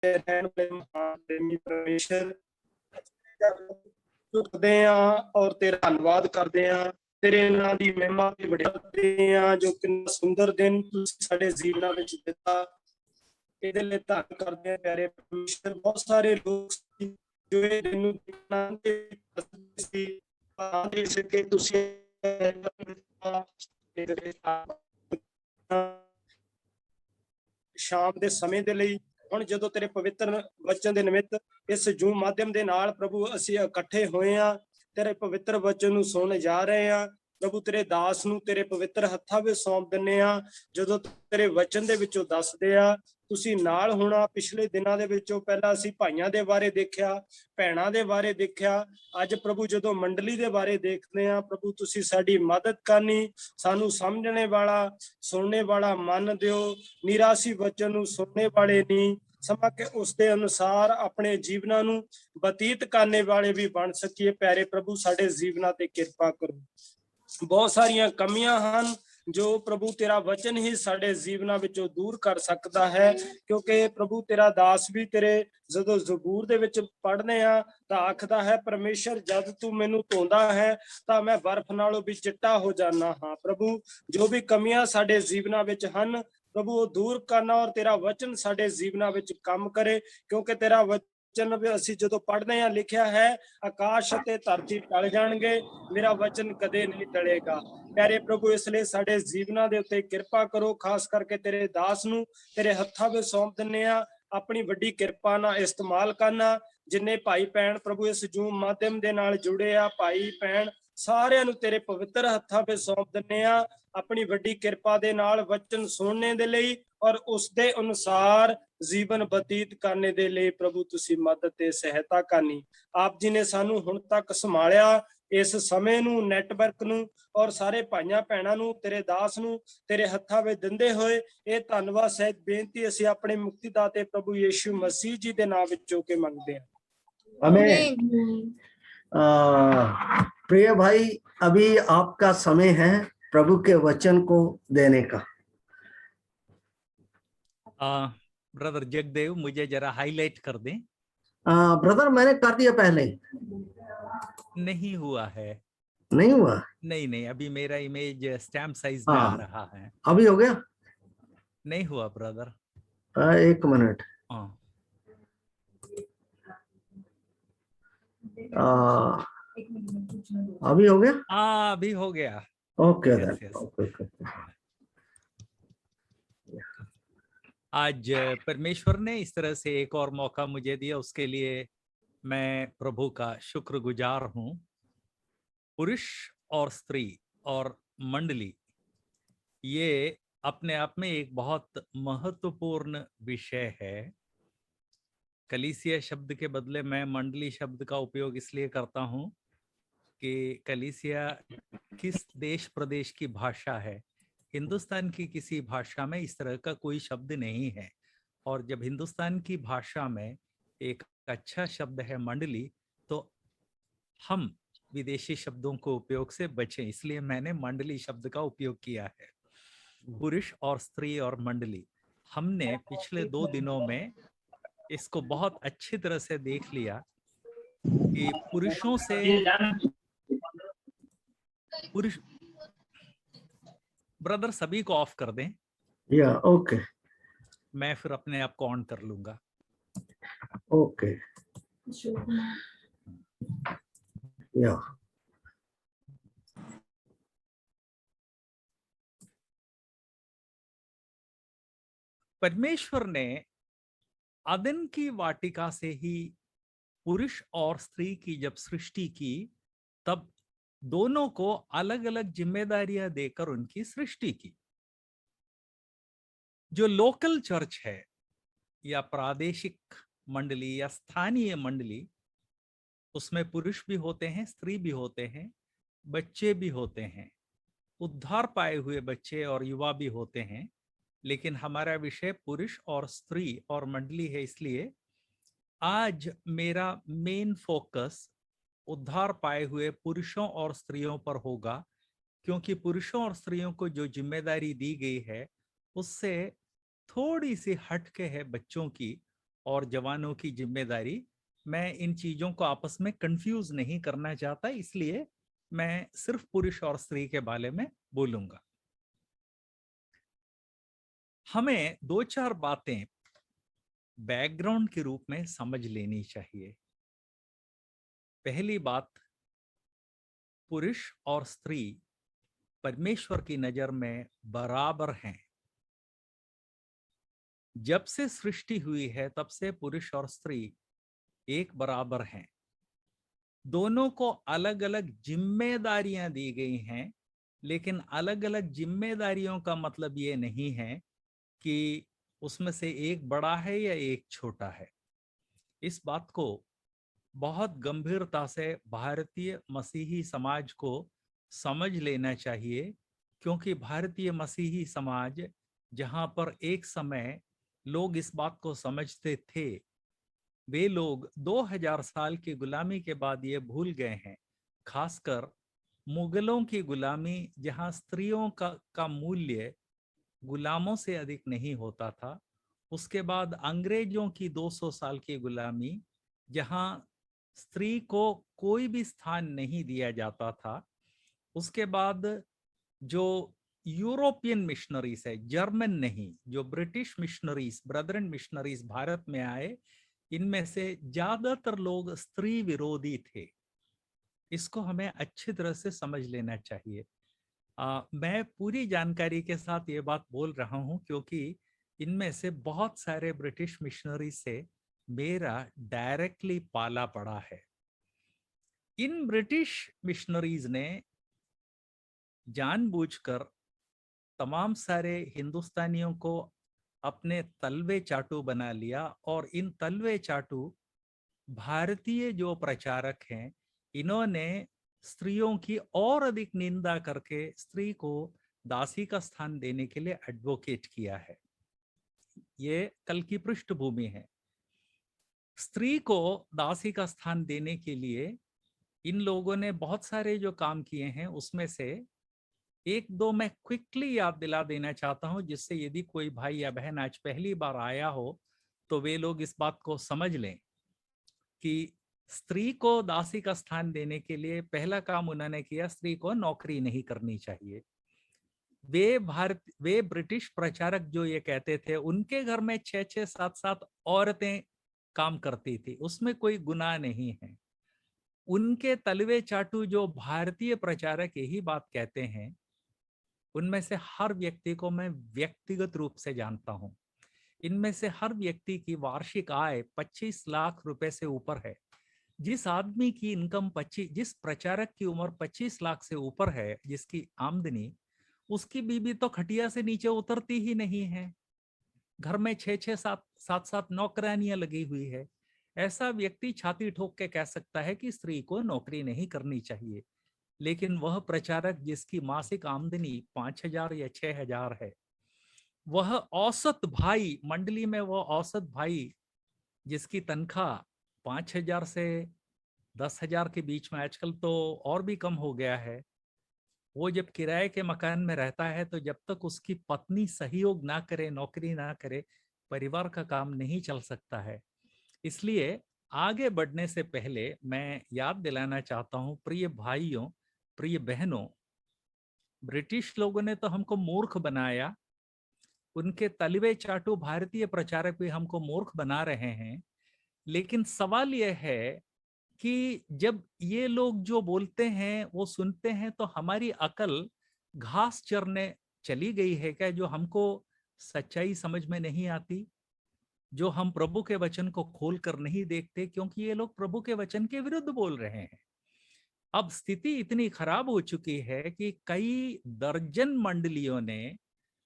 रहने वाले महान प्रेमी परमेश्वर, झुकदे हाँ और तेरा धन्नवाद करदे हाँ, तेरे नाम दी महिमा ते वडियाई करदे हाँ, जो किन्ना सुंदर दिन तुसीं साडे जीवनां विच दित्ता। ਇਹਦੇ ਲਈ ਧੰਨ ਕਰਦੇ ਹਾਂ ਪਿਆਰੇ ਪਰਮੇਸ਼ਰ। ਬਹੁਤ ਸਾਰੇ ਲੋਕ ਸੀ ਜੋ ਇਹ ਦਿਨ ਨੂੰ ਦੇਖਣਾ ਸੀ, ਤਾਂ ਦੇਖ ਸਕੇ ਤੁਸੀਂ ਸ਼ਾਮ ਦੇ ਸਮੇਂ ਦੇ ਲਈ ਹੁਣ ਜਦੋਂ ਤੇਰੇ ਪਵਿੱਤਰ ਵਚਨ ਦੇ ਨਿਮਿਤ ਇਸ ਜ਼ੂਮ ਮਾਧਿਅਮ ਦੇ ਨਾਲ ਪ੍ਰਭੂ ਅਸੀਂ ਇਕੱਠੇ ਹੋਏ ਹਾਂ, ਤੇਰੇ ਪਵਿੱਤਰ ਵਚਨ ਨੂੰ ਸੁਣਨ ਜਾ ਰਹੇ ਹਾਂ। ਪ੍ਰਭੂ ਤੇਰੇ ਦਾਸ ਨੂੰ ਤੇਰੇ ਪਵਿੱਤਰ ਹੱਥਾਂ ਵਿੱਚ ਸੌਂਪ ਦਿੰਨੇ ਆ। ਜਦੋਂ ਤੇਰੇ ਵਚਨ ਦੇ ਵਿੱਚੋਂ ਦੱਸਦੇ ਆ ਤੁਸੀਂ ਨਾਲ ਹੋਣਾ। ਪਿਛਲੇ ਦਿਨਾਂ ਦੇ ਵਿੱਚੋਂ ਪਹਿਲਾਂ ਅਸੀਂ ਭਾਈਆਂ ਦੇ ਬਾਰੇ ਦੇਖਿਆ, ਭੈਣਾਂ ਦੇ ਬਾਰੇ ਦੇਖਿਆ, ਅੱਜ ਪ੍ਰਭੂ ਜਦੋਂ ਮੰਡਲੀ ਦੇ ਬਾਰੇ ਦੇਖਦੇ ਆ, ਪ੍ਰਭੂ ਤੁਸੀਂ ਸਾਡੀ ਮਦਦ ਕਰਨੀ, ਸਾਨੂੰ ਸਮਝਣੇ ਵਾਲਾ ਸੁਣਨੇ ਵਾਲਾ ਮਨ ਦਿਓ। ਨਿਰਾਸ਼ੀ ਵਚਨ ਨੂੰ ਸੁਣਨੇ ਵਾਲੇ ਨਹੀਂ ਸਮਝ ਕੇ ਉਸ ਦੇ ਅਨੁਸਾਰ ਆਪਣੇ ਜੀਵਨਾਂ ਨੂੰ ਬਤੀਤ ਕਰਨੇ ਵਾਲੇ ਵੀ ਬਣ ਸਕੀਏ। ਪਿਆਰੇ ਪ੍ਰਭੂ ਸਾਡੇ ਜੀਵਨਾਂ ਤੇ ਕਿਰਪਾ ਕਰੋ। ਬਹੁਤ ਸਾਰੀਆਂ ਕਮੀਆਂ ਹਨ ਜੋ ਪ੍ਰਭੂ ਤੇਰਾ ਵਚਨ ਹੀ ਸਾਡੇ ਜੀਵਨਾਂ ਵਿੱਚੋਂ ਦੂਰ ਕਰ ਸਕਦਾ ਹੈ, ਕਿਉਂਕਿ ਪ੍ਰਭੂ ਤੇਰਾ ਦਾਸ ਵੀ ਤੇਰੇ ਜਦੋਂ ਜ਼ਬੂਰ ਦੇ ਵਿੱਚ ਪੜ੍ਹਦੇ ਆ ਤਾਂ ਆਖਦਾ ਹੈ ਪਰਮੇਸ਼ਰ ਜਦ ਤੂੰ ਮੈਨੂੰ ਧੋਂਦਾ ਹੈ ਤਾਂ ਮੈਂ ਬਰਫ਼ ਨਾਲੋਂ ਵੀ ਚਿੱਟਾ ਹੋ ਜਾਣਾ ਹਾਂ। ਪ੍ਰਭੂ ਜੋ ਵੀ ਕਮੀਆਂ ਸਾਡੇ ਜੀਵਨਾਂ ਵਿੱਚ ਹਨ ਪ੍ਰਭੂ ਉਹ ਦੂਰ ਕਰਨਾ ਔਰ ਤੇਰਾ ਵਚਨ ਸਾਡੇ ਜੀਵਨਾਂ ਵਿੱਚ ਕੰਮ ਕਰੇ, ਕਿਉਂਕਿ ਤੇਰਾ ਵਚਨ ਵੀ ਅਸੀਂ ਜਦੋਂ ਪੜ੍ਹਦੇ ਹਾਂ ਲਿਖਿਆ ਹੈ ਆਕਾਸ਼ ਅਤੇ ਧਰਤੀ ਟਲ ਜਾਣਗੇ, ਮੇਰਾ ਵਚਨ ਕਦੇ ਨਹੀਂ ਟਲੇਗਾ। ਪਿਆਰੇ ਪ੍ਰਭੂ ਇਸ ਲਈ ਸਾਡੇ ਜੀਵਨਾਂ ਦੇ ਉੱਤੇ ਕਿਰਪਾ ਕਰੋ। ਖਾਸ ਕਰਕੇ ਤੇਰੇ ਦਾਸ ਨੂੰ ਤੇਰੇ ਹੱਥਾਂ ਵਿੱਚ ਸੌਂਪ ਦਿੰਨੇ ਆ, ਆਪਣੀ ਵੱਡੀ ਕਿਰਪਾ ਨਾਲ ਇਸਤੇਮਾਲ ਕਰਨਾ। ਜਿੰਨੇ ਭਾਈ ਭੈਣ ਪ੍ਰਭੂ ਇਸ ਜ਼ੂਮ ਮਾਧਿਅਮ ਦੇ ਨਾਲ ਜੁੜੇ ਆ, ਭਾਈ ਭੈਣ ਸਾਰਿਆਂ ਨੂੰ ਤੇਰੇ ਪਵਿੱਤਰ ਹੱਥਾਂ ਵਿੱਚ ਸੌਂਪ ਦਿੰਨੇ ਆ, ਆਪਣੀ ਵੱਡੀ ਕਿਰਪਾ ਦੇ ਨਾਲ ਵਚਨ ਸੁਣਨੇ ਦੇ ਲਈ ਔਰ ਉਸ ਦੇ ਅਨੁਸਾਰ ਜੀਵਨ ਬਤੀਤ ਕਰਨੇ ਦੇ ਲਈ ਪ੍ਰਭੂ ਤੁਸੀਂ ਮਦਦ ਤੇ ਸਹਾਇਤਾ ਕਰਨੀ। ਆਪ ਜੀ ਨੇ ਸਾਨੂੰ ਹੁਣ ਤੱਕ ਸੰਭਾਲਿਆ, ਇਸ ਸਮੇਂ ਨੂੰ, ਨੈਟਵਰਕ ਨੂੰ ਔਰ ਸਾਰੇ ਭਾਈਆਂ ਭੈਣਾਂ ਨੂੰ ਤੇਰੇ ਦਾਸ ਨੂੰ ਤੇਰੇ ਹੱਥਾਂ ਵਿੱਚ ਦਿੰਦੇ ਹੋਏ ਇਹ ਧੰਨਵਾਦ ਸਹਿਤ ਬੇਨਤੀ ਅਸੀਂ ਆਪਣੇ ਮੁਕਤੀਦਾਤੇ ਪ੍ਰਭੂ ਯੀਸ਼ੂ ਮਸੀਹ ਜੀ ਦੇ ਨਾਮ ਵਿੱਚੋਂ ਕੇ ਮੰਗਦੇ ਹਾਂ। आमीन। प्रिय भाई, अभी आपका समय है प्रभु के वचन को देने का। ब्रदर जगदेव मुझे जरा हाईलाइट कर दें। ब्रदर मैंने कर दिया पहले। नहीं हुआ है। नहीं हुआ? नहीं, अभी मेरा इमेज स्टैम्प साइज में आ रहा है। अभी हो गया? नहीं हुआ ब्रदर। एक मिनट। अभी हो गया? अभी हो गया। ओके। आज परमेश्वर ने इस तरह से एक और मौका मुझे दिया, उसके लिए मैं प्रभु का शुक्रगुजार हूं। पुरुष और स्त्री और मंडली ये अपने आप में एक बहुत महत्वपूर्ण विषय है। कलीसिया शब्द के बदले मैं मंडली शब्द का उपयोग इसलिए करता हूं कि कलीसिया किस देश प्रदेश की भाषा है। हिंदुस्तान की किसी भाषा में इस तरह का कोई शब्द नहीं है, और जब हिंदुस्तान की भाषा में एक अच्छा शब्द है मंडली, तो हम विदेशी शब्दों को उपयोग से बचें, इसलिए मैंने मंडली शब्द का उपयोग किया है। पुरुष और स्त्री और मंडली, हमने पिछले 2 दिनों में इसको बहुत अच्छी तरह से देख लिया कि पुरुषों से पुरुष। ब्रदर सभी को ऑफ कर दें। या ओके। मैं फिर अपने आप को ऑन कर लूंगा। ओके। या परमेश्वर ने अदन की वाटिका से ही पुरुष और स्त्री की जब सृष्टि की, तब दोनों को अलग अलग जिम्मेदारियां देकर उनकी सृष्टि की। जो लोकल चर्च है या प्रादेशिक मंडली या स्थानीय मंडली, उसमें पुरुष भी होते हैं, स्त्री भी होते हैं, बच्चे भी होते हैं, उद्धार पाए हुए बच्चे और युवा भी होते हैं। लेकिन हमारा विषय पुरुष और स्त्री और मंडली है, इसलिए आज मेरा मेन फोकस उद्धार पाए हुए पुरुषों और स्त्रियों पर होगा, क्योंकि पुरुषों और स्त्रियों को जो जिम्मेदारी दी गई है उससे थोड़ी सी हटके है बच्चों की, और जवानों की जिम्मेदारी, मैं इन चीजों को आपस में कंफ्यूज नहीं करना चाहता, इसलिए मैं सिर्फ पुरुष और स्त्री के बारे में बोलूंगा। हमें दो चार बातें बैकग्राउंड के रूप में समझ लेनी चाहिए। पहली बात, पुरुष और स्त्री परमेश्वर की नजर में बराबर हैं। जब से सृष्टि हुई है तब से पुरुष और स्त्री एक बराबर हैं। दोनों को अलग अलग जिम्मेदारियां दी गई हैं, लेकिन अलग अलग जिम्मेदारियों का मतलब ये नहीं है कि उसमें से एक बड़ा है या एक छोटा है। इस बात को बहुत गंभीरता से भारतीय मसीही समाज को समझ लेना चाहिए, क्योंकि भारतीय मसीही समाज, जहां पर एक समय लोग इस बात को समझते थे, वे लोग 2000 साल की गुलामी के बाद ये भूल गए हैं। खासकर मुगलों की गुलामी, जहां स्त्रियों का मूल्य गुलामों से अधिक नहीं होता था। उसके बाद अंग्रेजों की 200 साल की गुलामी, जहां स्त्री को कोई भी स्थान नहीं दिया जाता था। उसके बाद जो यूरोपियन मिशनरीज है, जर्मन नहीं, जो British missionaries, Brethren missionaries Bharat में आए, इनमें से ज्यादातर लोग स्त्री विरोधी थे। इसको हमें अच्छी तरह से समझ लेना चाहिए। मैं पूरी जानकारी के साथ ये बात बोल रहा हूं, क्योंकि इनमें से बहुत सारे ब्रिटिश मिशनरी से मेरा डायरेक्टली पाला पड़ा है। इन ब्रिटिश मिशनरीज ने जानबूझकर तमाम सारे हिंदुस्तानियों को अपने तलवे चाटू बना लिया, और इन तलवे चाटू भारतीय जो प्रचारक हैं, इन्होंने स्त्रियों की और अधिक निंदा करके स्त्री को दासी का स्थान देने के लिए एडवोकेट किया है। ये कल की पृष्ठभूमि है। स्त्री को दासी का स्थान देने के लिए इन लोगों ने बहुत सारे जो काम किए हैं, उसमें से एक दो मैं क्विकली याद दिला देना चाहता हूं, जिससे यदि कोई भाई या बहन आज पहली बार आया हो तो वे लोग इस बात को समझ लें कि स्त्री को दासी का स्थान देने के लिए पहला काम उन्होंने किया, स्त्री को नौकरी नहीं करनी चाहिए। वे ब्रिटिश प्रचारक जो ये कहते थे, उनके घर में 6-6, 7-7 औरतें काम करती थी, उसमें कोई गुनाह नहीं है। उनके तलवे चाटू जो भारतीय प्रचारक यही बात कहते हैं, उनमें से हर व्यक्ति को मैं व्यक्तिगत रूप से जानता हूं। इनमें से हर व्यक्ति की वार्षिक आय 25 लाख रुपए से ऊपर है। जिस आदमी की इनकम 25, जिस प्रचारक की उम्र 25 लाख से ऊपर है, जिसकी आमदनी, उसकी बीबी तो खटिया से नीचे उतरती ही नहीं है। घर में 6-6, 7-7 नौकरानियां लगी हुई है। ऐसा व्यक्ति छाती ठोक के कह सकता है कि स्त्री को नौकरी नहीं करनी चाहिए। लेकिन वह प्रचारक जिसकी मासिक आमदनी 5,000 या 6,000 है, वह औसत भाई, मंडली में वो औसत भाई जिसकी तनख्वाह 5,000 से 10,000 के बीच में, आजकल तो और भी कम हो गया है, वो जब किराए के मकान में रहता है, तो जब तक उसकी पत्नी सहयोग ना करे, नौकरी ना करे, परिवार का काम नहीं चल सकता है। इसलिए आगे बढ़ने से पहले मैं याद दिलाना चाहता हूं, प्रिय भाइयों, प्रिय बहनों, ब्रिटिश लोगों ने तो हमको मूर्ख बनाया, उनके तलवे चाटू भारतीय प्रचारक भी हमको मूर्ख बना रहे हैं। लेकिन सवाल यह है कि जब ये लोग जो बोलते हैं वो सुनते हैं, तो हमारी अकल घास चरने चली गई है क्या, जो हमको सच्चाई समझ में नहीं आती, जो हम प्रभु के वचन को खोल कर नहीं देखते, क्योंकि ये लोग प्रभु के वचन के विरुद्ध बोल रहे हैं। अब स्थिति इतनी खराब हो चुकी है कि कई दर्जन मंडलियों ने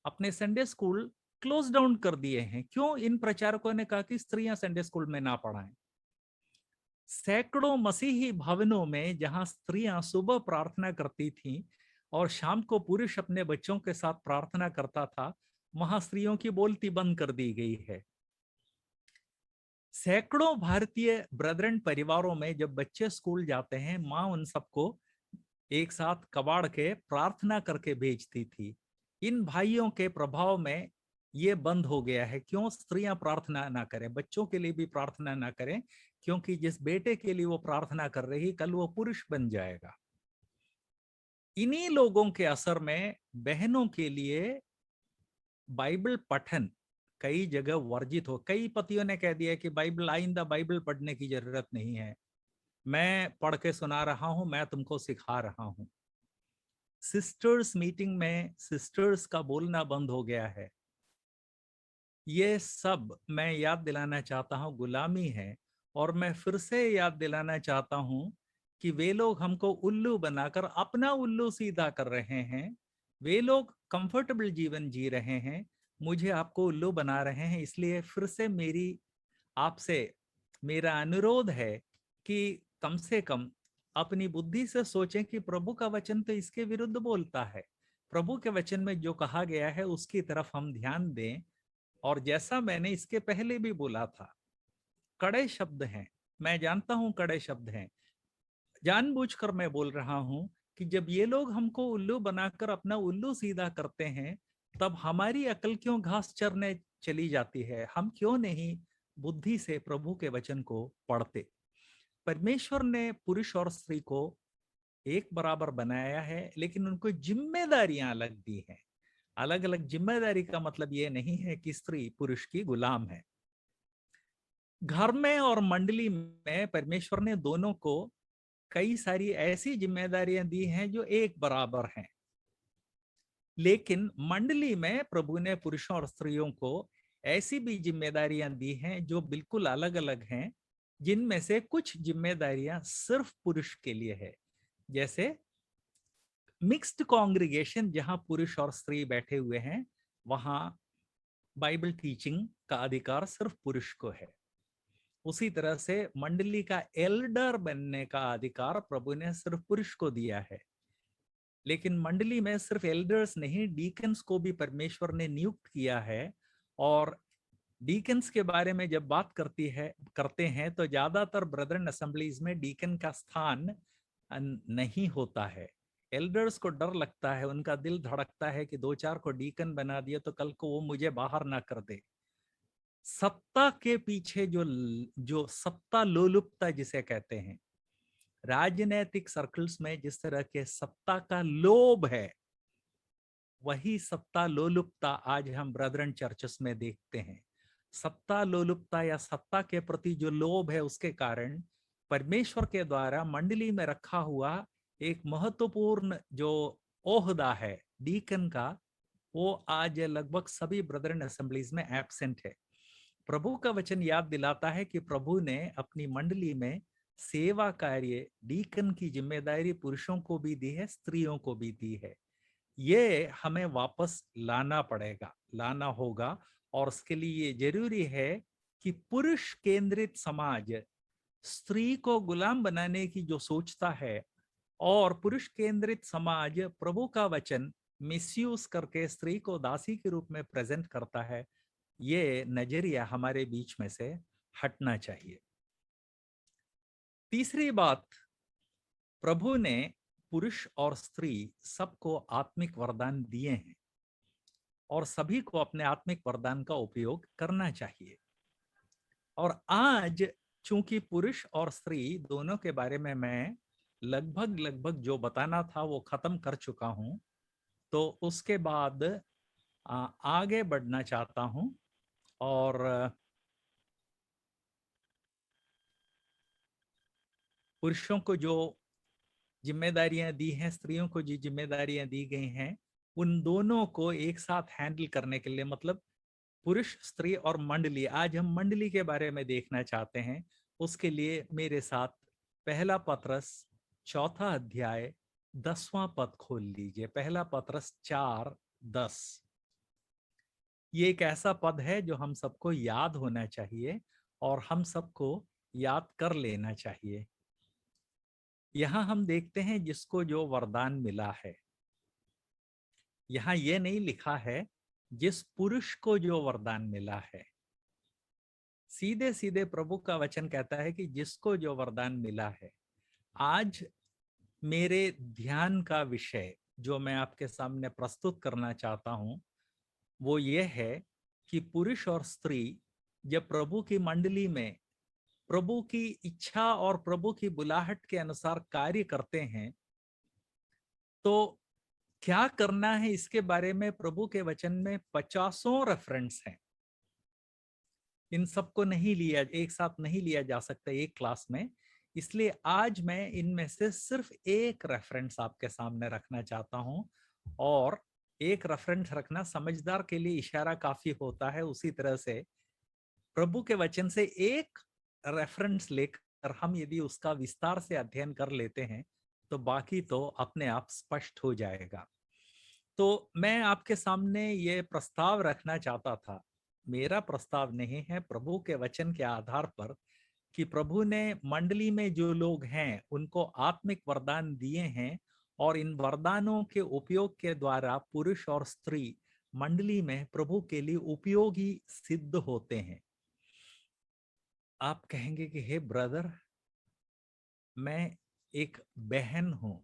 अपने संडे स्कूल क्लोज डाउन कर दिए हैं। क्यों? इन प्रचारकों ने कहा कि स्त्रियां संडे स्कूल में ना पढ़ाएं। सैकड़ों मसीही भवनों में जहां स्त्रियां सुबह प्रार्थना करती थीं और शाम को पुरुष अपने बच्चों के साथ प्रार्थना करता था, वहां स्त्रियों की बोलती बंद कर दी गई है। सैकड़ों भारतीय ब्रदरन परिवारों में जब बच्चे स्कूल जाते हैं, माँ उन सबको एक साथ कबाड़ के प्रार्थना करके भेजती थी। इन भाइयों के प्रभाव में ये बंद हो गया है। क्यों स्त्रियां प्रार्थना ना करें, बच्चों के लिए भी प्रार्थना ना करें? क्योंकि जिस बेटे के लिए वो प्रार्थना कर रही, कल वो पुरुष बन जाएगा। इन्हीं लोगों के असर में बहनों के लिए बाइबल पठन कई जगह वर्जित हो। कई पतियों ने कह दिया कि बाइबल, आइंदा बाइबल पढ़ने की जरूरत नहीं है, मैं पढ़ के सुना रहा हूं, मैं तुमको सिखा रहा हूं। सिस्टर्स मीटिंग में सिस्टर्स का बोलना बंद हो गया है। ये सब मैं याद दिलाना चाहता हूं गुलामी है। और मैं फिर से याद दिलाना चाहता हूं कि वे लोग हमको उल्लू बनाकर अपना उल्लू सीधा कर रहे हैं। वे लोग कंफर्टेबल जीवन जी रहे हैं, मुझे आपको उल्लू बना रहे हैं। इसलिए फिर से आपसे मेरा अनुरोध है कि कम से कम अपनी बुद्धि से सोचें कि प्रभु का वचन तो इसके विरुद्ध बोलता है। प्रभु के वचन में जो कहा गया है उसकी तरफ हम ध्यान दें। और जैसा मैंने इसके पहले भी बोला था, कड़े शब्द हैं, मैं जानता हूं कड़े शब्द हैं, जानबूझकर मैं बोल रहा हूं कि जब ये लोग हमको उल्लू बनाकर अपना उल्लू सीधा करते हैं, तब हमारी अकल क्यों घास चरने चली जाती है? हम क्यों नहीं बुद्धि से प्रभु के वचन को पढ़ते? परमेश्वर ने पुरुष और स्त्री को एक बराबर बनाया है, लेकिन उनको जिम्मेदारियां अलग दी हैं। अलग अलग जिम्मेदारी का मतलब ये नहीं है कि स्त्री पुरुष की गुलाम है। घर में और मंडली में परमेश्वर ने दोनों को कई सारी ऐसी जिम्मेदारियां दी हैं जो एक बराबर हैं। लेकिन मंडली में प्रभु ने पुरुषों और स्त्रियों को ऐसी भी जिम्मेदारियां दी हैं जो बिल्कुल अलग अलग हैं, जिनमें से कुछ जिम्मेदारियां सिर्फ पुरुष के लिए है। जैसे मिक्स्ड कॉन्ग्रीगेशन, जहां पुरुष और स्त्री बैठे हुए हैं, वहां बाइबल टीचिंग का अधिकार सिर्फ पुरुष को है। उसी तरह से मंडली का एल्डर बनने का अधिकार प्रभु ने सिर्फ पुरुष को दिया है। लेकिन मंडली में सिर्फ एल्डर्स नहीं, डीकन्स को भी परमेश्वर ने नियुक्त किया है। और डीकन्स के बारे में जब बात करते हैं तो ज्यादातर ब्रदरन असेंबलीज में डीकन का स्थान नहीं होता है। एल्डर्स को डर लगता है, उनका दिल धड़कता है कि दो चार को डीकन बना दिया तो कल को वो मुझे बाहर ना कर दे। सत्ता के पीछे जो सत्ता लोलुपता जिसे कहते हैं, राजनीतिक सर्कल्स में जिस तरह के सत्ता का लोभ है, वही सत्ता लोलुपता आज हम ब्रदरन चर्चेस में देखते हैं। सत्ता लोलुपता या सत्ता के प्रति जो लोभ है, उसके कारण परमेश्वर के द्वारा मंडली में रखा हुआ एक महत्वपूर्ण जो ओहदा है डीकन का, वो आज लगभग सभी ब्रदरन असेंबलीज में एब्सेंट है। प्रभु का वचन याद दिलाता है कि प्रभु ने अपनी मंडली में सेवा कार्य, डीकन की जिम्मेदारी पुरुषों को भी दी है, स्त्रियों को भी दी है। ये हमें वापस लाना पड़ेगा, लाना होगा। और उसके लिए ये जरूरी है कि पुरुष केंद्रित समाज स्त्री को गुलाम बनाने की जो सोचता है, और पुरुष केंद्रित समाज प्रभु का वचन मिसयूज करके स्त्री को दासी के रूप में प्रेजेंट करता है, ये नजरिया हमारे बीच में से हटना चाहिए। तीसरी बात, प्रभु ने पुरुष और स्त्री सबको आत्मिक वरदान दिए हैं और सभी को अपने आत्मिक वरदान का उपयोग करना चाहिए। और आज चूंकि पुरुष और स्त्री दोनों के बारे में मैं लगभग जो बताना था वो खत्म कर चुका हूं, तो उसके बाद आगे बढ़ना चाहता हूं। और पुरुषों को जो जिम्मेदारियां दी हैं, स्त्रियों को जो जिम्मेदारियां दी गई हैं, उन दोनों को एक साथ हैंडल करने के लिए, मतलब पुरुष, स्त्री और मंडली, आज हम मंडली के बारे में देखना चाहते हैं। उसके लिए मेरे साथ पहला पत्रस 4 अध्याय 10वां पद खोल लीजिए। पहला पत्रस 4:10। ये एक ऐसा पद है जो हम सबको याद होना चाहिए और हम सबको याद कर लेना चाहिए। यहां हम देखते हैं जिसको जो वरदान मिला है। यहां यह नहीं लिखा है जिस पुरुष को जो वरदान मिला है। सीधे सीधे प्रभु का वचन कहता है कि जिसको जो वरदान मिला है। आज मेरे ध्यान का विषय जो मैं आपके सामने प्रस्तुत करना चाहता हूं वो ये है कि पुरुष और स्त्री जब प्रभु की मंडली में प्रभु की इच्छा और प्रभु की बुलाहट के अनुसार कार्य करते हैं, तो क्या करना है इसके बारे में प्रभु के वचन में 50 रेफरेंस हैं। इन सबको नहीं लिया, एक साथ नहीं लिया जा सकता एक क्लास में, इसलिए आज मैं इनमें से सिर्फ एक रेफरेंस आपके सामने रखना चाहता हूं। और एक रेफरेंस रखना समझदार के लिए इशारा काफी होता है, उसी तरह से प्रभु के वचन से एक रेफरेंस लेकर हम यदि उसका विस्तार से अध्ययन कर लेते हैं तो बाकी तो अपने आप स्पष्ट हो जाएगा। तो मैं आपके सामने ये प्रस्ताव रखना चाहता था, मेरा प्रस्ताव नहीं है, प्रभु के वचन के आधार पर, कि प्रभु ने मंडली में जो लोग हैं उनको आत्मिक वरदान दिए हैं और इन वरदानों के उपयोग के द्वारा पुरुष और स्त्री मंडली में प्रभु के लिए उपयोगी सिद्ध होते हैं। आप कहेंगे कि हे ब्रदर, मैं एक बहन हूं,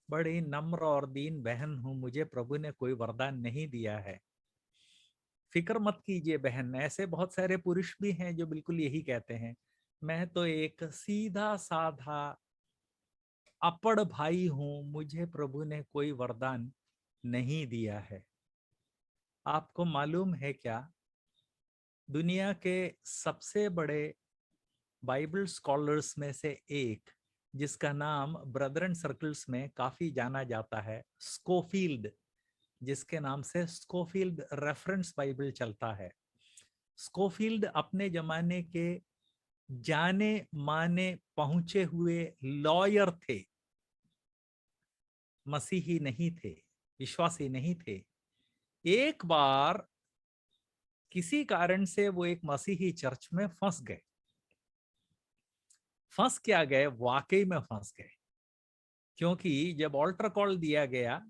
बड़ी नम्र और दीन बहन हूं, मुझे प्रभु ने कोई वरदान नहीं दिया है। फिक्र मत कीजिए बहन, ऐसे बहुत सारे पुरुष भी हैं जो बिल्कुल यही कहते हैं, मैं तो एक सीधा साधा अपड़ भाई हूं, मुझे प्रभु ने कोई वरदान नहीं दिया है। आपको मालूम है क्या, दुनिया के सबसे बड़े बाइबल स्कॉलर्स में से एक, जिसका नाम ब्रदरन सर्कल्स में काफी जाना जाता है, स्कोफील्ड, जिसके नाम से स्कोफील्ड रेफरेंस बाइबल चलता है। स्कोफील्ड अपने जमाने के जाने माने पहुंचे हुए लॉयर थे, मसीही नहीं थे, विश्वासी नहीं थे। एक बार किसी कारण से वो एक मसीही चर्च में फंस गए। फंस क्या गए, वाकई में फंस गए, क्योंकि जब ऑल्टर कॉल दिया गया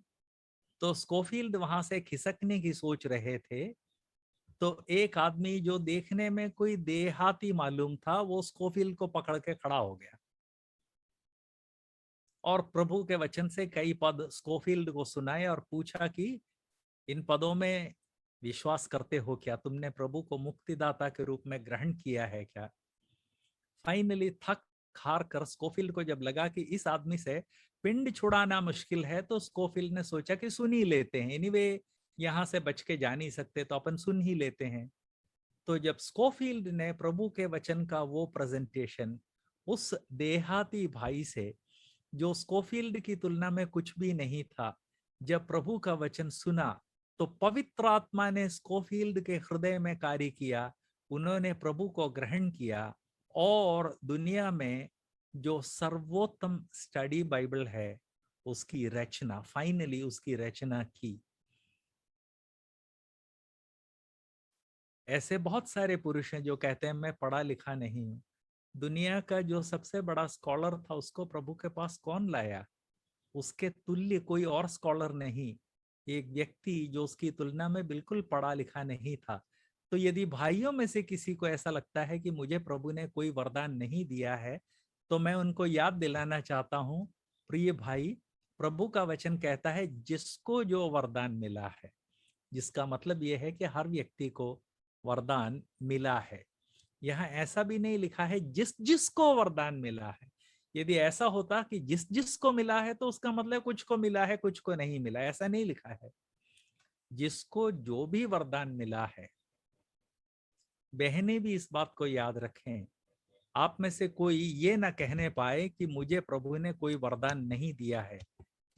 तो स्कोफील्ड वहां से खिसकने की सोच रहे थे, तो एक आदमी जो देखने में कोई देहाती मालूम था वो स्कोफील्ड को पकड़ के खड़ा हो गया और प्रभु के वचन से कई पद स्कोफील्ड को सुनाए और पूछा कि इन पदों में विश्वास करते हो क्या, तुमने प्रभु को मुक्तिदाता के रूप में ग्रहण किया है क्या। फाइनली थक हार कर स्कोफील्ड को जब लगा कि इस आदमी से पिंड छुड़ाना मुश्किल है, तो स्कोफील्ड ने सोचा कि सुन ही लेते हैं, एनीवे यहां से बच के जा नहीं सकते तो अपन सुन ही लेते हैं। तो जब स्कोफील्ड ने प्रभु के वचन का वो प्रेजेंटेशन उस देहाती भाई से, जो स्कोफील्ड की तुलना में कुछ भी नहीं था, जब प्रभु का वचन सुना तो पवित्र आत्मा ने स्कोफील्ड के हृदय में कार्य किया, उन्होंने प्रभु को ग्रहण किया और दुनिया में जो सर्वोत्तम स्टडी बाइबल है उसकी रचना, फाइनली उसकी रचना की। ऐसे बहुत सारे पुरुष हैं जो कहते हैं मैं पढ़ा लिखा नहीं हूं। दुनिया का जो सबसे बड़ा स्कॉलर था उसको प्रभु के पास कौन लाया, उसके तुल्य कोई और स्कॉलर नहीं, एक व्यक्ति जो उसकी तुलना में बिल्कुल पढ़ा लिखा नहीं था। तो यदि भाइयों में से किसी को ऐसा लगता है कि मुझे प्रभु ने कोई वरदान नहीं दिया है, तो मैं उनको याद दिलाना चाहता हूं, प्रिय भाई, प्रभु का वचन कहता है जिसको जो वरदान मिला है, जिसका मतलब यह है कि हर व्यक्ति को वरदान मिला है। यहाँ ऐसा भी नहीं लिखा है जिस जिसको वरदान मिला है। यदि ऐसा होता कि जिस जिसको मिला है तो उसका मतलब कुछ को मिला है कुछ को नहीं मिला, ऐसा नहीं लिखा है। जिसको जो भी वरदान मिला है, बहनें भी इस बात को याद रखें, आप में से कोई ये ना कहने पाए कि मुझे प्रभु ने कोई वरदान नहीं दिया है।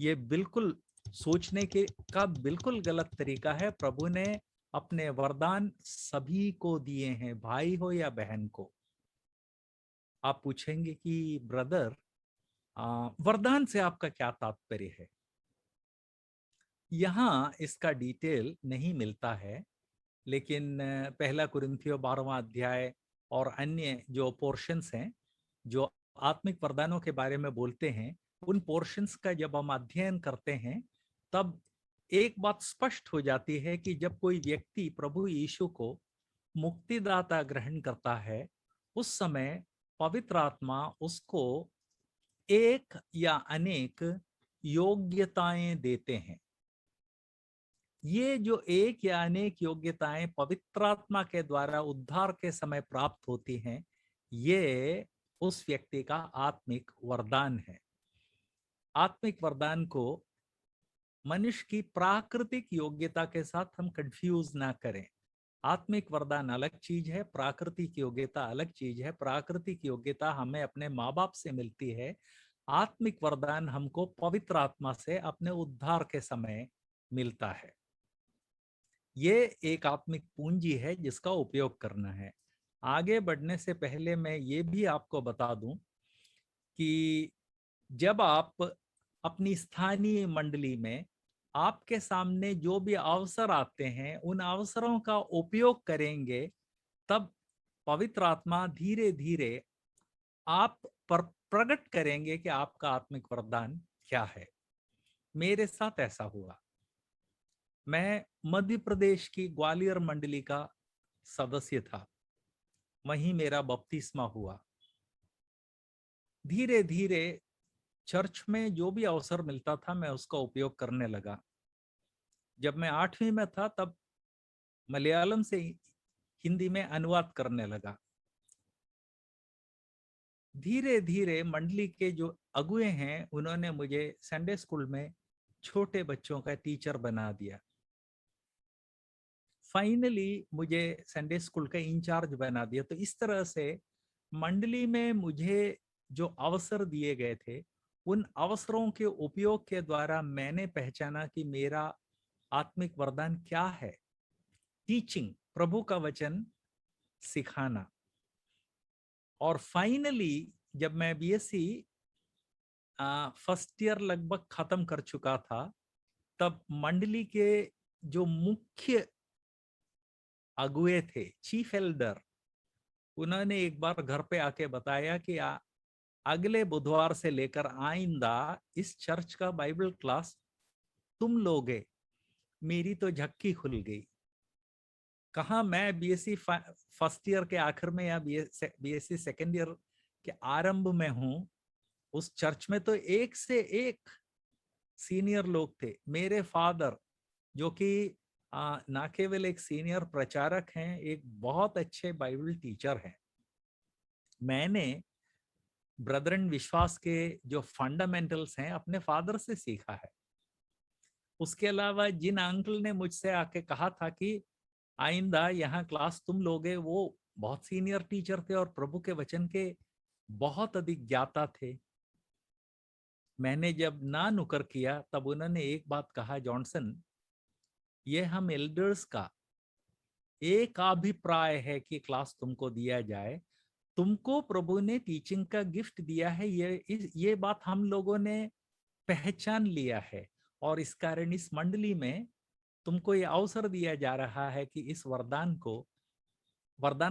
ये बिल्कुल सोचने के का बिल्कुल गलत तरीका है। प्रभु ने अपने वरदान सभी को दिए हैं, भाई हो या बहन को। आप पूछेंगे कि ब्रदर, वरदान से आपका क्या तात्पर्य है। यहाँ इसका डिटेल नहीं मिलता है, लेकिन पहला कुरिन्थियों 12वां अध्याय और अन्य जो पोर्शंस हैं जो आत्मिक वरदानों के बारे में बोलते हैं, उन पोर्शंस का जब हम अध्ययन करते हैं तब एक बात स्पष्ट हो जाती है कि जब कोई व्यक्ति प्रभु यीशु को मुक्तिदाता ग्रहण करता है, उस समय पवित्र आत्मा उसको एक या अनेक योग्यताएं देते हैं। ये जो एक या अनेक योग्यताएं पवित्र आत्मा के द्वारा उद्धार के समय प्राप्त होती हैं, ये उस व्यक्ति का आत्मिक वरदान है। आत्मिक वरदान को मनुष्य की प्राकृतिक योग्यता के साथ हम कंफ्यूज ना करें। आत्मिक वरदान अलग चीज है, प्राकृतिक योग्यता अलग चीज है। प्राकृतिक योग्यता हमें अपने माँ बाप से मिलती है, आत्मिक वरदान हमको पवित्र आत्मा से अपने उद्धार के समय मिलता है। ये एक आत्मिक पूंजी है जिसका उपयोग करना है। आगे बढ़ने से पहले मैं ये भी आपको बता दूं कि जब आप अपनी स्थानीय मंडली में आपके सामने जो भी अवसर आते हैं, उन अवसरों का उपयोग करेंगे, तब पवित्र आत्मा धीरे धीरे आप पर प्रकट करेंगे कि आपका आत्मिक वरदान क्या है। मेरे साथ ऐसा हुआ। मैं मध्य प्रदेश की ग्वालियर मंडली का सदस्य था, वहीं मेरा बपतिस्मा हुआ। धीरे धीरे चर्च में जो भी अवसर मिलता था मैं उसका उपयोग करने लगा। जब मैं 8वीं में था तब मलयालम से हिंदी में अनुवाद करने लगा। धीरे धीरे मंडली के जो अगुए हैं उन्होंने मुझे संडे स्कूल में छोटे बच्चों का टीचर बना दिया। फाइनली मुझे संडे स्कूल का इंचार्ज बना दिया। तो इस तरह से मंडली में मुझे जो अवसर दिए गए थे, उन अवसरों के उपयोग के द्वारा मैंने पहचाना कि मेरा आत्मिक वरदान क्या है। टीचिंग, प्रभु का वचन सिखाना। और फाइनली जब मैं बीएससी फर्स्ट ईयर लगभग खत्म कर चुका था, तब मंडली के जो मुख्य अगुए थे, चीफ एल्डर, उन्होंने एक बार घर पे आके बताया कि अगले बुधवार से लेकर आइंदा इस चर्च का बाइबल क्लास तुम लोगे। मेरी तो झक्की खुल गई। कहा मैं बीएससी फर्स्ट ईयर के आखिर में या बीएससी सेकेंड ईयर के आरंभ में हूं। उस चर्च में तो एक से एक सीनियर लोग थे। मेरे फादर जो कि ना केवल एक सीनियर प्रचारक हैं, एक बहुत अच्छे बाइबल टीचर हैं। मैंने ब्रदरन विश्वास के जो फंडामेंटल्स हैं अपने फादर से सीखा है। उसके अलावा जिन अंकल ने मुझसे आके कहा था कि आइंदा यहाँ क्लास तुम लोगे, वो बहुत सीनियर टीचर थे और प्रभु के वचन के बहुत अधिक ज्ञाता थे। मैंने जब ना नुकर किया तब उन्होंने एक बात कहा, जॉनसन, ये हम एल्डर्स का एक अभिप्राय है कि क्लास तुमको दिया जाए। तुमको प्रभु ने टीचिंग का गिफ्ट दिया है, ये बात हम लोगों ने पहचान लिया है। और इस कारण इस मंडली में तुमको ये अवसर दिया जा रहा है कि इस वरदान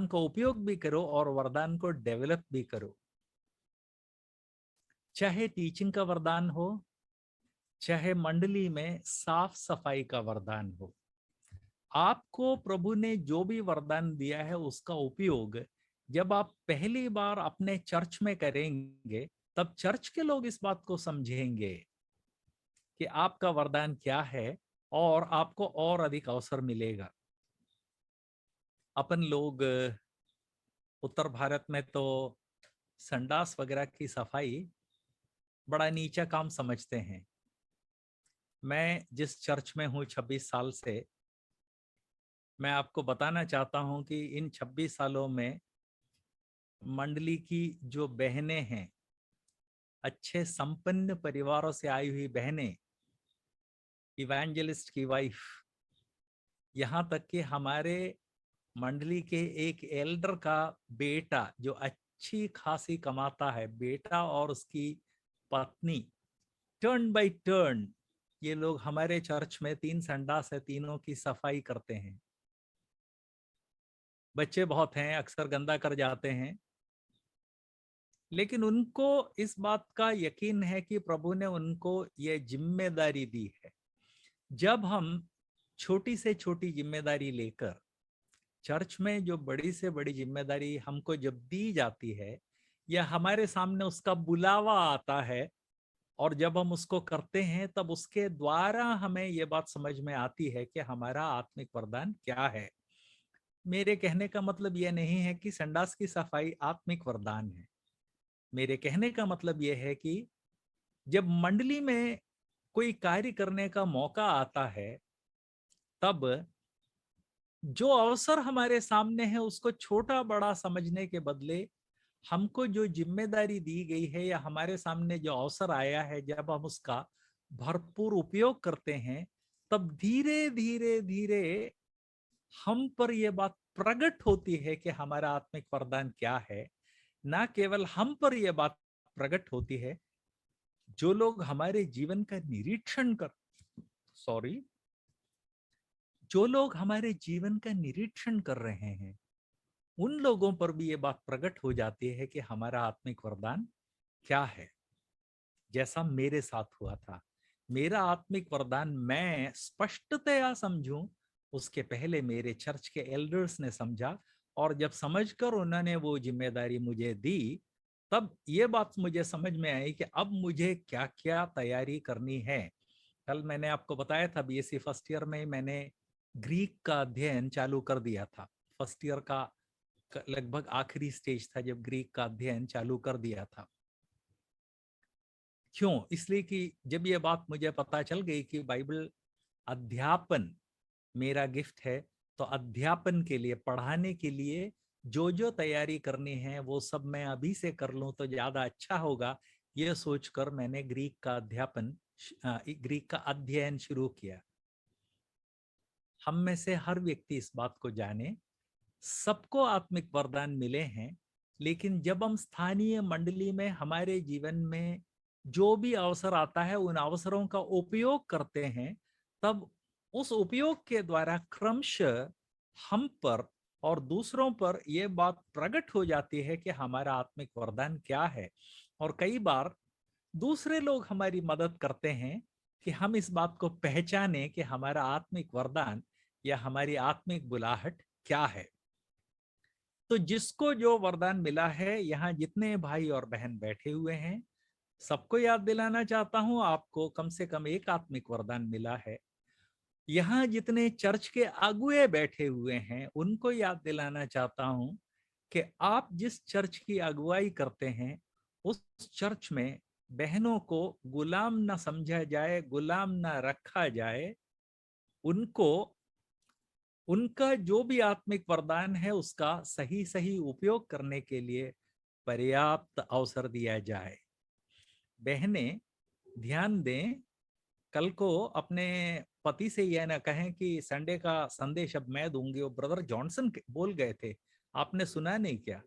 का उपयोग भी करो और वरदान को डेवलप भी करो। चाहे टीचिंग का वरदान हो, चाहे मंडली में साफ सफाई का वरदान हो, आपको प्रभु ने जो भी वरदान दिया है उसका उपयोग जब आप पहली बार अपने चर्च में करेंगे, तब चर्च के लोग इस बात को समझेंगे कि आपका वरदान क्या है और आपको और अधिक अवसर मिलेगा। अपन लोग उत्तर भारत में तो संडास वगैरह की सफाई बड़ा नीचा काम समझते हैं। मैं जिस चर्च में हूँ 26 साल से, मैं आपको बताना चाहता हूं कि इन 26 सालों में मंडली की जो बहनें हैं, अच्छे संपन्न परिवारों से आई हुई बहनें, इवेंजलिस्ट की वाइफ, यहाँ तक कि हमारे मंडली के एक एल्डर का बेटा जो अच्छी खासी कमाता है, बेटा और उसकी पत्नी, टर्न बाय टर्न ये लोग हमारे चर्च में 3 संडास है, तीनों की सफाई करते हैं। बच्चे बहुत हैं, अक्सर गंदा कर जाते हैं, लेकिन उनको इस बात का यकीन है कि प्रभु ने उनको ये जिम्मेदारी दी है। जब हम छोटी से छोटी जिम्मेदारी लेकर चर्च में जो बड़ी से बड़ी जिम्मेदारी हमको जब दी जाती है या हमारे सामने उसका बुलावा आता है और जब हम उसको करते हैं तब उसके द्वारा हमें ये बात समझ में आती है कि हमारा आत्मिक वरदान क्या है। मेरे कहने का मतलब यह नहीं है कि संडास की सफाई आत्मिक वरदान है। मेरे कहने का मतलब यह है कि जब मंडली में कोई कार्य करने का मौका आता है, तब जो अवसर हमारे सामने है उसको छोटा बड़ा समझने के बदले हमको जो जिम्मेदारी दी गई है या हमारे सामने जो अवसर आया है, जब हम उसका भरपूर उपयोग करते हैं, तब धीरे धीरे धीरे हम पर यह बात प्रकट होती है कि हमारा आत्मिक वरदान क्या है। ना केवल हम पर यह बात प्रकट होती है, जो लोग हमारे जीवन का निरीक्षण कर सॉरी जो लोग हमारे जीवन का निरीक्षण कर रहे हैं, उन लोगों पर भी ये बात प्रकट हो जाती है कि हमारा आत्मिक वरदान क्या है। जैसा मेरे साथ हुआ था, मेरा आत्मिक वरदान मैं स्पष्टतया समझूं, उसके पहले मेरे चर्च के एल्डर्स ने समझा, और जब समझकर उन्होंने वो जिम्मेदारी मुझे दी, तब ये बात मुझे समझ में आई कि अब मुझे क्या क्या तैयारी करनी है। कल मैंने आपको बताया था, बीएससी फर्स्ट ईयर में मैंने ग्रीक का अध्ययन चालू कर दिया था। फर्स्ट ईयर का लगभग आखिरी स्टेज था जब ग्रीक का अध्ययन चालू कर दिया था। क्यों? इसलिए कि जब ये बात मुझे पता चल गई कि बाइबल अध्यापन मेरा गिफ्ट है, तो अध्यापन के लिए, पढ़ाने के लिए जो जो तैयारी करनी है वो सब मैं अभी से कर लूं तो ज्यादा अच्छा होगा। यह सोचकर मैंने ग्रीक का अध्ययन शुरू किया। हम में से हर व्यक्ति इस बात को जाने, सबको आत्मिक वरदान मिले हैं, लेकिन जब हम स्थानीय मंडली में हमारे जीवन में जो भी अवसर आता है उन अवसरों का उपयोग करते हैं, तब उस उपयोग के द्वारा क्रमशः हम पर और दूसरों पर यह बात प्रकट हो जाती है कि हमारा आत्मिक वरदान क्या है। और कई बार दूसरे लोग हमारी मदद करते हैं कि हम इस बात को पहचाने कि हमारा आत्मिक वरदान या हमारी आत्मिक बुलाहट क्या है। तो जिसको जो वरदान मिला है, यहाँ जितने भाई और बहन बैठे हुए हैं, सबको याद दिलाना चाहता हूं, आपको कम से कम एक आत्मिक वरदान मिला है। यहाँ जितने चर्च के अगुए बैठे हुए हैं, उनको याद दिलाना चाहता हूं कि आप जिस चर्च की अगुवाई करते हैं, उस चर्च में बहनों को गुलाम ना समझा जाए, गुलाम ना रखा जाए। उनको उनका जो भी आत्मिक वरदान है उसका सही सही उपयोग करने के लिए पर्याप्त अवसर दिया जाए। बहनें ध्यान दें, कल को अपने पति से यह ना कहें कि संडे का संदेश अब मैं दूंगी, वो ब्रदर जॉनसन बोल गए थे, आपने सुना नहीं क्या?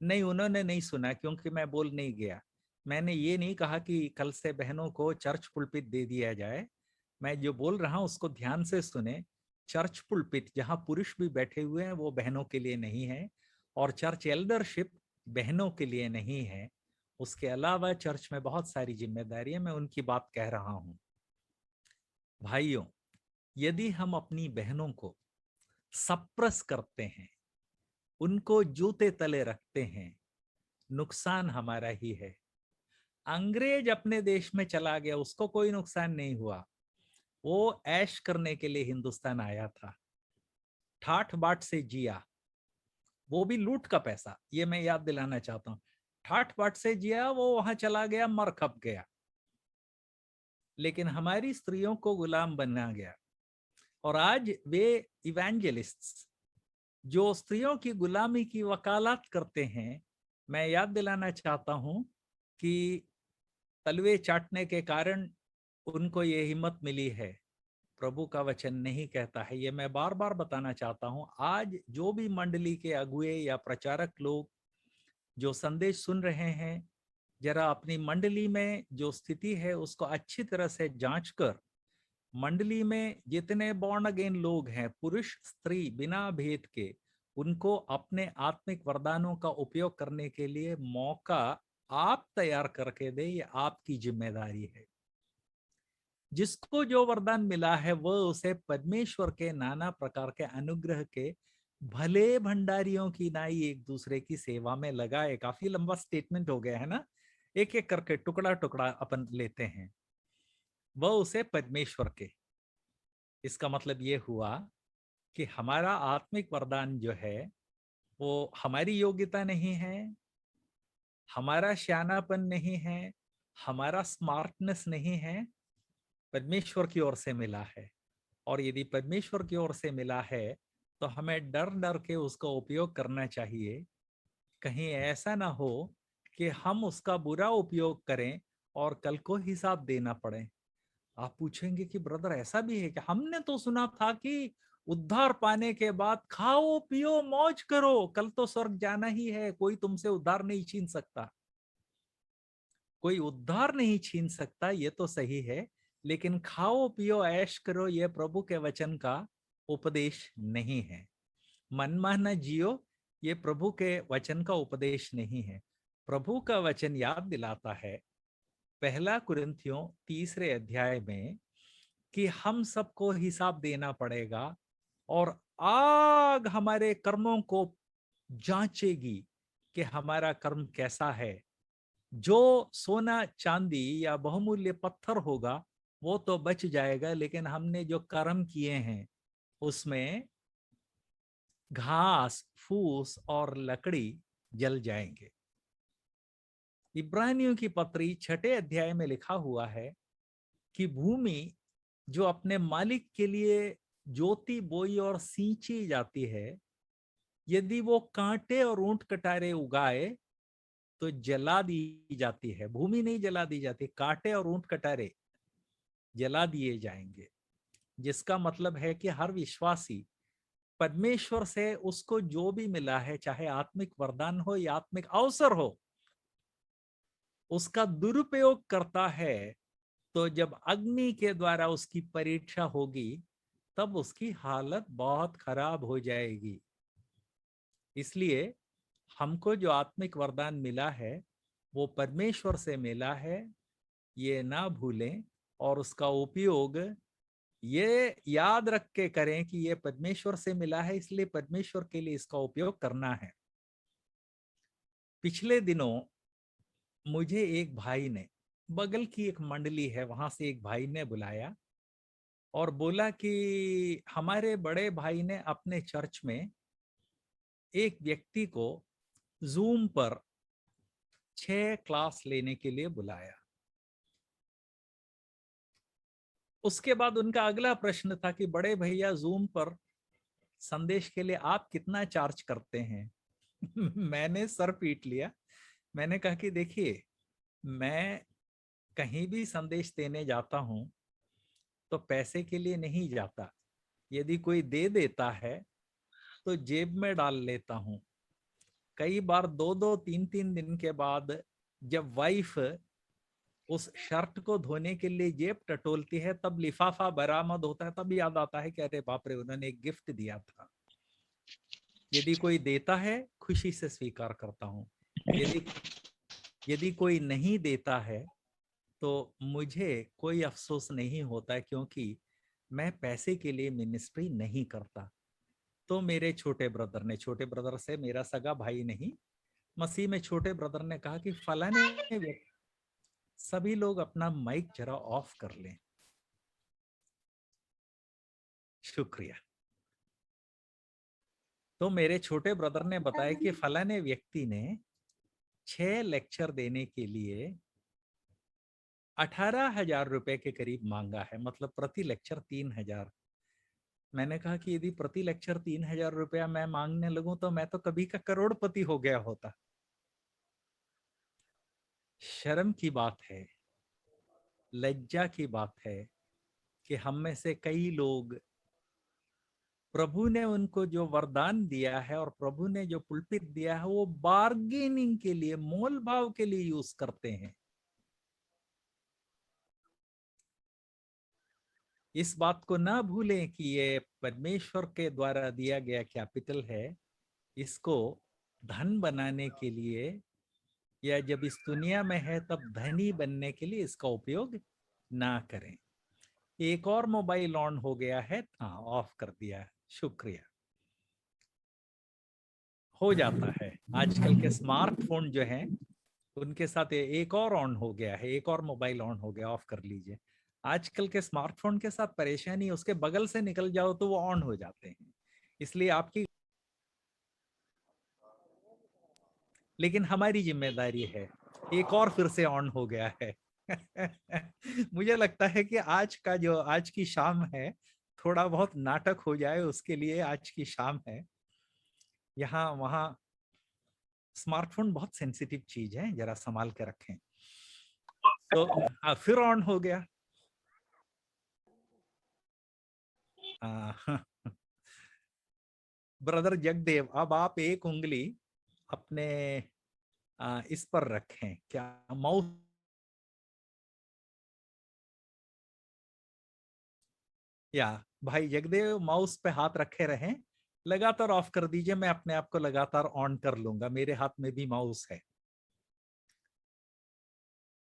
नहीं, उन्होंने नहीं सुना क्योंकि मैं बोल नहीं गया। मैंने ये नहीं कहा कि कल से बहनों को चर्च पुलपित दे दिया जाए। मैं जो बोल रहा हूं उसको ध्यान से सुने। चर्च पुलपित जहां पुरुष भी बैठे हुए हैं वो बहनों के लिए नहीं है, और चर्च एल्डरशिप बहनों के लिए नहीं है। उसके अलावा चर्च में बहुत सारी जिम्मेदारियां, मैं उनकी बात कह रहा हूं। भाइयों, यदि हम अपनी बहनों को सप्रेस करते हैं, उनको जूते तले रखते हैं, नुकसान हमारा ही है। अंग्रेज अपने देश में चला गया, उसको कोई नुकसान नहीं हुआ। वो ऐश करने के लिए हिंदुस्तान आया था, ठाठ बाट से जिया, वो भी लूट का पैसा, ये मैं याद दिलाना चाहता हूँ। ठाठ बाट से जिया, वो वहां चला गया, मर खप गया। लेकिन हमारी स्त्रियों को गुलाम बना गया, और आज वे इवेंजलिस्ट्स जो स्त्रियों की गुलामी की वकालत करते हैं, मैं याद दिलाना चाहता हूं कि तलवे चाटने के कारण उनको ये हिम्मत मिली है। प्रभु का वचन नहीं कहता है, ये मैं बार बार बताना चाहता हूं। आज जो भी मंडली के अगुए या प्रचारक लोग जो संदेश सुन रहे हैं, जरा अपनी मंडली में जो स्थिति है उसको अच्छी तरह से जांच कर, मंडली में जितने बॉर्न अगेन लोग हैं, पुरुष स्त्री बिना भेद के, उनको अपने आत्मिक वरदानों का उपयोग करने के लिए मौका आप तैयार करके दे, ये आपकी जिम्मेदारी है। जिसको जो वरदान मिला है वह उसे परमेश्वर के नाना प्रकार के अनुग्रह के भले भंडारियों की नाई एक दूसरे की सेवा में लगाए। काफी लंबा स्टेटमेंट हो गया है ना, एक एक करके टुकड़ा टुकड़ा अपन लेते हैं, वह उसे परमेश्वर के। इसका मतलब ये हुआ कि हमारा आत्मिक वरदान जो है वो हमारी योग्यता नहीं है, हमारा श्यानापन नहीं है, हमारा स्मार्टनेस नहीं है, परमेश्वर की ओर से मिला है। और यदि परमेश्वर की ओर से मिला है तो हमें डर डर के उसका उपयोग करना चाहिए। कहीं ऐसा ना हो कि हम उसका बुरा उपयोग करें और कल को हिसाब देना पड़े। आप पूछेंगे कि ब्रदर ऐसा भी है कि हमने तो सुना था कि उद्धार पाने के बाद खाओ पियो मौज करो, कल तो स्वर्ग जाना ही है, कोई तुमसे उद्धार नहीं छीन सकता। कोई उद्धार नहीं छीन सकता, ये तो सही है, लेकिन खाओ पियो ऐश करो ये प्रभु के वचन का उपदेश नहीं है। मनमाना जियो ये प्रभु के वचन का उपदेश नहीं है। प्रभु का वचन याद दिलाता है पहला कुरिन्थियों 3 अध्याय में कि हम सबको हिसाब देना पड़ेगा और आग हमारे कर्मों को जांचेगी कि हमारा कर्म कैसा है। जो सोना चांदी या बहुमूल्य पत्थर होगा वो तो बच जाएगा, लेकिन हमने जो कर्म किए हैं उसमें घास फूस और लकड़ी जल जाएंगे। इब्रानियों की पत्री 6 अध्याय में लिखा हुआ है कि भूमि जो अपने मालिक के लिए जोती बोई और सींची जाती है, यदि वो कांटे और ऊंट कटारे उगाए तो जला दी जाती है। भूमि नहीं जला दी जाती, कांटे और ऊंट कटारे जला दिए जाएंगे। जिसका मतलब है कि हर विश्वासी परमेश्वर से उसको जो भी मिला है, चाहे आत्मिक वरदान हो या आत्मिक अवसर हो, उसका दुरुपयोग करता है तो जब अग्नि के द्वारा उसकी परीक्षा होगी तब उसकी हालत बहुत खराब हो जाएगी। इसलिए हमको जो आत्मिक वरदान मिला है वो परमेश्वर से मिला है, ये ना भूलें। और उसका उपयोग ये याद रख के करें कि ये परमेश्वर से मिला है, इसलिए परमेश्वर के लिए इसका उपयोग करना है। पिछले दिनों मुझे एक भाई ने, बगल की एक मंडली है वहां से एक भाई ने बुलाया और बोला कि हमारे बड़े भाई ने अपने चर्च में एक व्यक्ति को जूम पर 6 क्लास लेने के लिए बुलाया। उसके बाद उनका अगला प्रश्न था कि बड़े भैया जूम पर संदेश के लिए आप कितना चार्ज करते हैं? मैंने सर पीट लिया। मैंने कहा कि देखिए, मैं कहीं भी संदेश देने जाता हूं तो पैसे के लिए नहीं जाता। यदि कोई दे देता है तो जेब में डाल लेता हूं। कई बार 2-2, 3-3 दिन के बाद जब वाइफ उस शर्ट को धोने के लिए जेब टटोलती है तब लिफाफा बरामद होता है, तब याद आता है कि अरे बाप रे, उन्होंने एक गिफ्ट दिया था। यदि कोई देता है खुशी से स्वीकार करता हूं, यदि कोई नहीं देता है तो मुझे कोई अफसोस नहीं होता, क्योंकि मैं पैसे के लिए मिनिस्ट्री नहीं करता। तो मेरे छोटे ब्रदर ने, छोटे ब्रदर से मेरा सगा भाई नहीं, मसीह में छोटे ब्रदर ने कहा कि फलाने सभी लोग अपना माइक जरा ऑफ कर लें। शुक्रिया। तो मेरे छोटे ब्रदर ने बताया कि फलाने व्यक्ति ने 6 लेक्चर देने के लिए 18,000 रुपए के करीब मांगा है, मतलब प्रति लेक्चर 3,000। मैंने कहा कि यदि प्रति लेक्चर 3,000 रुपया मैं मांगने लगूं तो मैं तो कभी का करोड़पति हो गया होता। शर्म की बात है, लज्जा की बात है कि हम में से कई लोग प्रभु ने उनको जो वरदान दिया है और प्रभु ने जो पुलपित दिया है वो बार्गेनिंग के लिए, मोल भाव के लिए यूज करते हैं। इस बात को ना भूलें कि ये परमेश्वर के द्वारा दिया गया कैपिटल है। इसको धन बनाने के लिए या जब इस दुनिया में है तब धनी बनने के लिए इसका उपयोग ना करें। एक और मोबाइल ऑन हो गया है, हाँ ऑफ कर दिया है, शुक्रिया। हो जाता है, आजकल के स्मार्टफोन जो हैं उनके साथ एक और ऑन हो गया है, एक और मोबाइल ऑन हो गया, ऑफ कर लीजिए। आजकल के स्मार्टफोन के साथ परेशानी, उसके बगल से निकल जाओ तो वो ऑन हो जाते हैं। इसलिए आपकी, लेकिन हमारी जिम्मेदारी है, एक और फिर से ऑन हो गया है। मुझे लगता है कि आज की शाम है, थोड़ा बहुत नाटक हो जाए उसके लिए आज की शाम है। यहाँ वहाँ स्मार्टफोन बहुत सेंसिटिव चीज है, जरा संभाल के रखें। तो फिर ऑन हो गया। ब्रदर जगदेव, अब आप एक उंगली अपने इस पर रखें, क्या माउस, या भाई जगदेव माउस पे हाथ रखे रहें, लगातार ऑफ कर दीजिए, मैं अपने आप को लगातार ऑन कर लूंगा, मेरे हाथ में भी माउस है।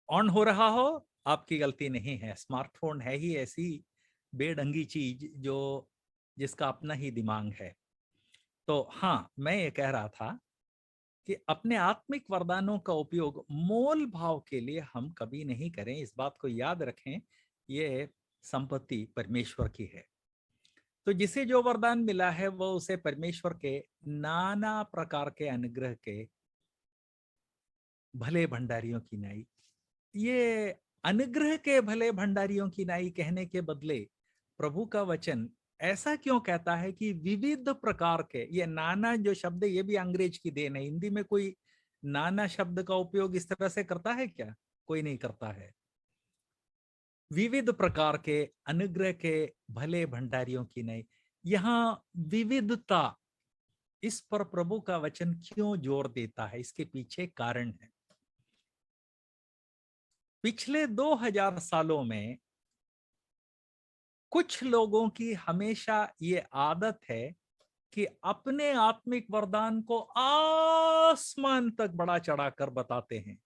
ऑन हो रहा हो, आपकी गलती नहीं है, स्मार्टफोन है ही ऐसी बेढंगी चीज जो जिसका अपना ही दिमाग है। तो हाँ, मैं ये कह रहा था कि अपने आत्मिक वरदानों का उपयोग मोल भाव के लिए हम कभी नहीं करें, इस बात को याद रखें। ये संपत्ति परमेश्वर की है। तो जिसे जो वरदान मिला है वो उसे परमेश्वर के नाना प्रकार के अनुग्रह के भले भंडारियों की नाई, ये अनुग्रह के भले भंडारियों की नाई कहने के बदले प्रभु का वचन ऐसा क्यों कहता है कि विविध प्रकार के, ये नाना जो शब्द है ये भी अंग्रेज की देन है। हिंदी में कोई नाना शब्द का उपयोग इस तरह से करता है क्या? कोई नहीं करता है। विविध प्रकार के अनुग्रह के भले भंडारियों की नहीं, यहाँ विविधता, इस पर प्रभु का वचन क्यों जोर देता है? इसके पीछे कारण है। पिछले 2000 सालों में कुछ लोगों की हमेशा ये आदत है कि अपने आत्मिक वरदान को आसमान तक बड़ा चढ़ाकर बताते हैं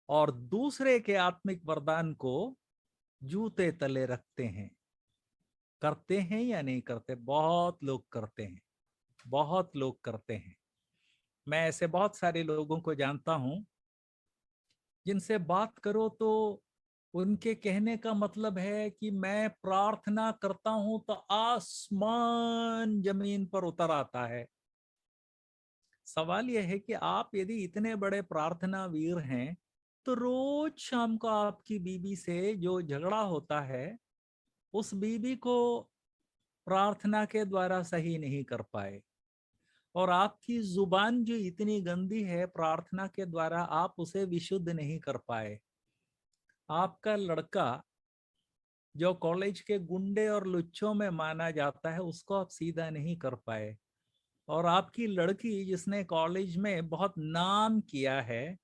और दूसरे के आत्मिक वरदान को जूते तले रखते हैं। करते हैं या नहीं करते? बहुत लोग करते हैं, बहुत लोग करते हैं। मैं ऐसे बहुत सारे लोगों को जानता हूं जिनसे बात करो तो उनके कहने का मतलब है कि मैं प्रार्थना करता हूं तो आसमान जमीन पर उतर आता है। सवाल यह है कि आप यदि इतने बड़े प्रार्थना वीर हैं तो रोज शाम को आपकी बीवी से जो झगड़ा होता है उस बीवी को प्रार्थना के द्वारा सही नहीं कर पाए, और आपकी जुबान जो इतनी गंदी है प्रार्थना के द्वारा आप उसे विशुद्ध नहीं कर पाए। आपका लड़का जो कॉलेज के गुंडे और लुच्चों में माना जाता है उसको आप सीधा नहीं कर पाए, और आपकी लड़की जिसने कॉलेज में बहुत नाम किया है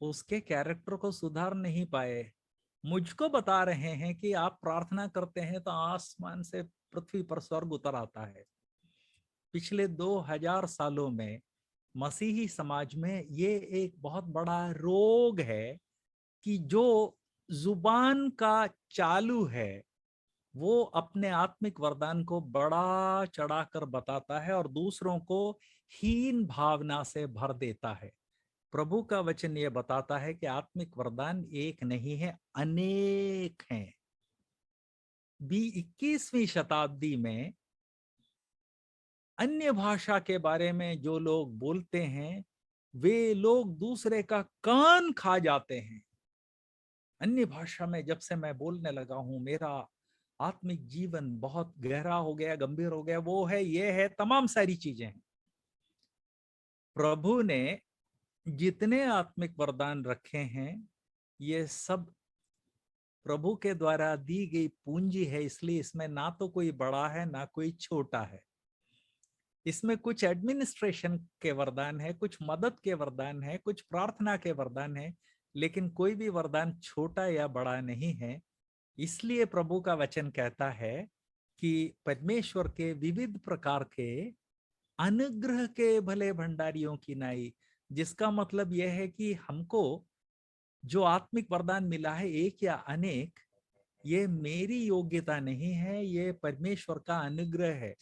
उसके कैरेक्टर को सुधार नहीं पाए। मुझको बता रहे हैं कि आप प्रार्थना करते हैं तो आसमान से पृथ्वी पर स्वर्ग उतर आता है। पिछले 2000 सालों में मसीही समाज में ये एक बहुत बड़ा रोग है कि जो जुबान का चालू है वो अपने आत्मिक वरदान को बड़ा चढ़ाकर बताता है और दूसरों को हीन भावना से भर देता है। प्रभु का वचन ये बताता है कि आत्मिक वरदान एक नहीं है, अनेक हैं। 21वीं शताब्दी में अन्य भाषा के बारे में जो लोग बोलते हैं वे लोग दूसरे का कान खा जाते हैं। अन्य भाषा में जब से मैं बोलने लगा हूं मेरा आत्मिक जीवन बहुत गहरा हो गया, गंभीर हो गया। वो है, ये है, तमाम सारी चीजें हैं। प्रभु ने जितने आत्मिक वरदान रखे हैं ये सब प्रभु के द्वारा दी गई पूंजी है, इसलिए इसमें ना तो कोई बड़ा है ना कोई छोटा है। इसमें कुछ एडमिनिस्ट्रेशन के वरदान है, कुछ मदद के वरदान है, कुछ प्रार्थना के वरदान है, लेकिन कोई भी वरदान छोटा या बड़ा नहीं है। इसलिए प्रभु का वचन कहता है कि परमेश्वर के विविध प्रकार के अनुग्रह के भले भंडारियों की नाई, जिसका मतलब यह है कि हमको जो आत्मिक वरदान मिला है एक या अनेक, ये मेरी योग्यता नहीं है, ये परमेश्वर का अनुग्रह है।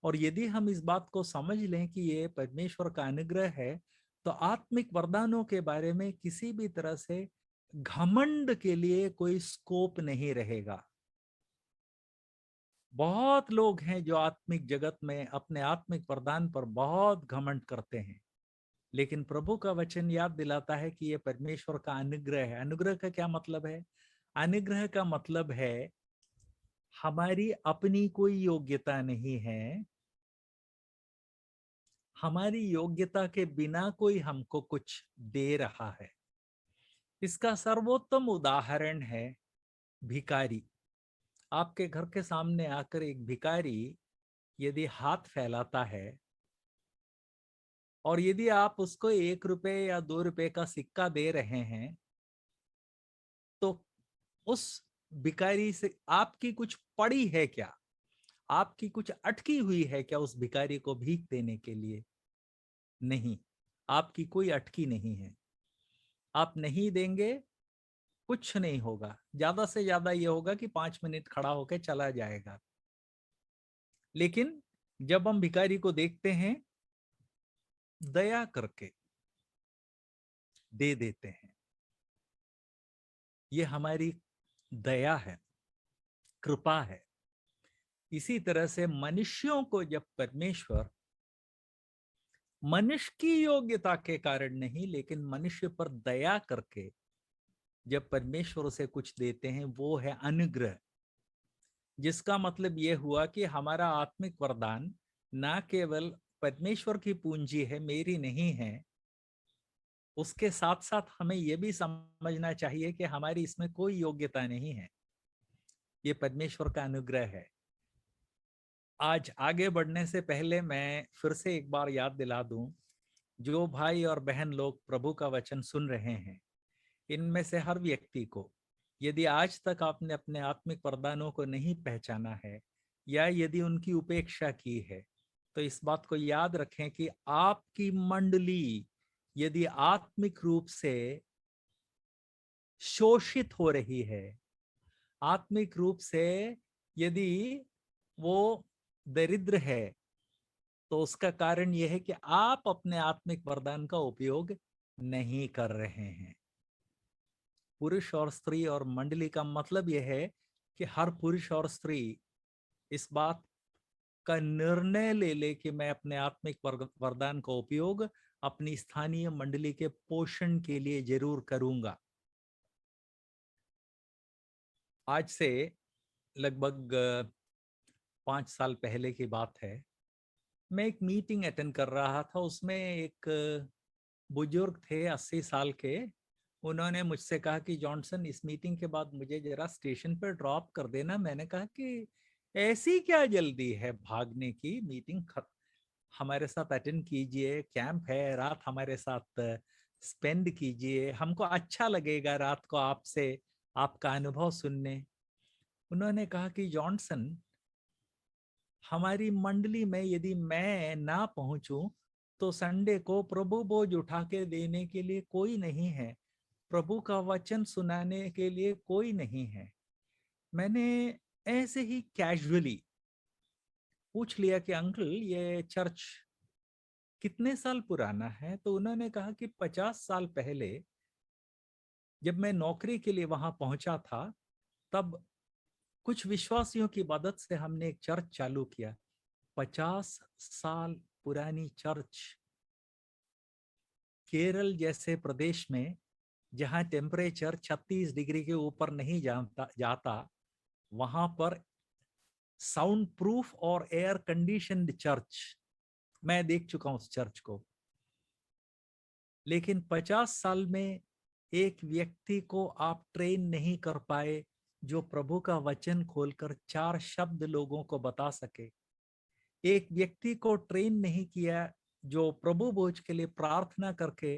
और यदि हम इस बात को समझ लें कि ये परमेश्वर का अनुग्रह है तो आत्मिक वरदानों के बारे में किसी भी तरह से घमंड के लिए कोई स्कोप नहीं रहेगा। बहुत लोग हैं जो आत्मिक जगत में अपने आत्मिक वरदान पर बहुत घमंड करते हैं, लेकिन प्रभु का वचन याद दिलाता है कि यह परमेश्वर का अनुग्रह है। अनुग्रह का क्या मतलब है? अनुग्रह का मतलब है हमारी अपनी कोई योग्यता नहीं है, हमारी योग्यता के बिना कोई हमको कुछ दे रहा है। इसका सर्वोत्तम उदाहरण है भिखारी। आपके घर के सामने आकर एक भिखारी यदि हाथ फैलाता है और यदि आप उसको 1 रुपए या 2 रुपए का सिक्का दे रहे हैं, तो उस भिखारी से आपकी कुछ पड़ी है क्या? आपकी कुछ अटकी हुई है क्या उस भिखारी को भीख देने के लिए? नहीं, आपकी कोई अटकी नहीं है। आप नहीं देंगे, कुछ नहीं होगा। ज्यादा से ज्यादा ये होगा कि 5 मिनट खड़ा होकर चला जाएगा। लेकिन जब हम भिखारी को देखते हैं, दया करके दे देते हैं। ये हमारी दया है, कृपा है। इसी तरह से मनुष्यों को जब परमेश्वर मनुष्य की योग्यता के कारण नहीं, लेकिन मनुष्य पर दया करके जब परमेश्वर उसे कुछ देते हैं, वो है अनुग्रह। जिसका मतलब यह हुआ कि हमारा आत्मिक वरदान ना केवल परमेश्वर की पूंजी है, मेरी नहीं है, उसके साथ साथ हमें यह भी समझना चाहिए कि हमारी इसमें कोई योग्यता नहीं है, ये परमेश्वर का अनुग्रह है। आज आगे बढ़ने से पहले मैं फिर से एक बार याद दिला दूं, जो भाई और बहन लोग प्रभु का वचन सुन रहे हैं, इनमें से हर व्यक्ति को, यदि आज तक आपने अपने आत्मिक वरदानों को नहीं पहचाना है या यदि उनकी उपेक्षा की है, तो इस बात को याद रखें कि आपकी मंडली यदि आत्मिक रूप से शोषित हो रही है, आत्मिक रूप से यदि वो दरिद्र है, तो उसका कारण यह है कि आप अपने आत्मिक वरदान का उपयोग नहीं कर रहे हैं। पुरुष और स्त्री और मंडली का मतलब यह है कि हर पुरुष और स्त्री इस बात का निर्णय ले ले कि मैं अपने आत्मिक वरदान का उपयोग अपनी स्थानीय मंडली के पोषण के लिए जरूर करूंगा। आज से लगभग 5 साल पहले की बात है। मैं एक मीटिंग अटेंड कर रहा था, उसमें एक बुजुर्ग थे 80 साल के। उन्होंने मुझसे कहा कि जॉनसन, इस मीटिंग के बाद मुझे जरा स्टेशन पर ड्रॉप कर देना। मैंने कहा कि ऐसी क्या जल्दी है भागने की, मीटिंग हमारे साथ अटेंड कीजिए, कैंप है, रात हमारे साथ स्पेंड कीजिए, हमको अच्छा लगेगा रात को आपसे आपका अनुभव सुनने। उन्होंने कहा कि जॉनसन, हमारी मंडली में यदि मैं ना पहुंचूं तो संडे को प्रभु बोझ उठा के देने के लिए कोई नहीं है, प्रभु का वचन सुनाने के लिए कोई नहीं है। मैंने ऐसे ही कैजुअली पूछ लिया कि अंकल, ये चर्च कितने साल पुराना है? तो उन्होंने कहा कि 50 साल पहले जब मैं नौकरी के लिए वहां पहुंचा था, तब कुछ विश्वासियों की मदद से हमने एक चर्च चालू किया। 50 साल पुरानी चर्च। केरल जैसे प्रदेश में जहां टेम्परेचर 36 डिग्री के ऊपर नहीं जाता, वहां पर साउंड प्रूफ और एयर कंडीशनड चर्च, मैं देख चुका हूं उस चर्च को। लेकिन 50 साल में एक व्यक्ति को आप ट्रेन नहीं कर पाए जो प्रभु का वचन खोलकर 4 शब्द लोगों को बता सके। एक व्यक्ति को ट्रेन नहीं किया जो प्रभु भोज के लिए प्रार्थना करके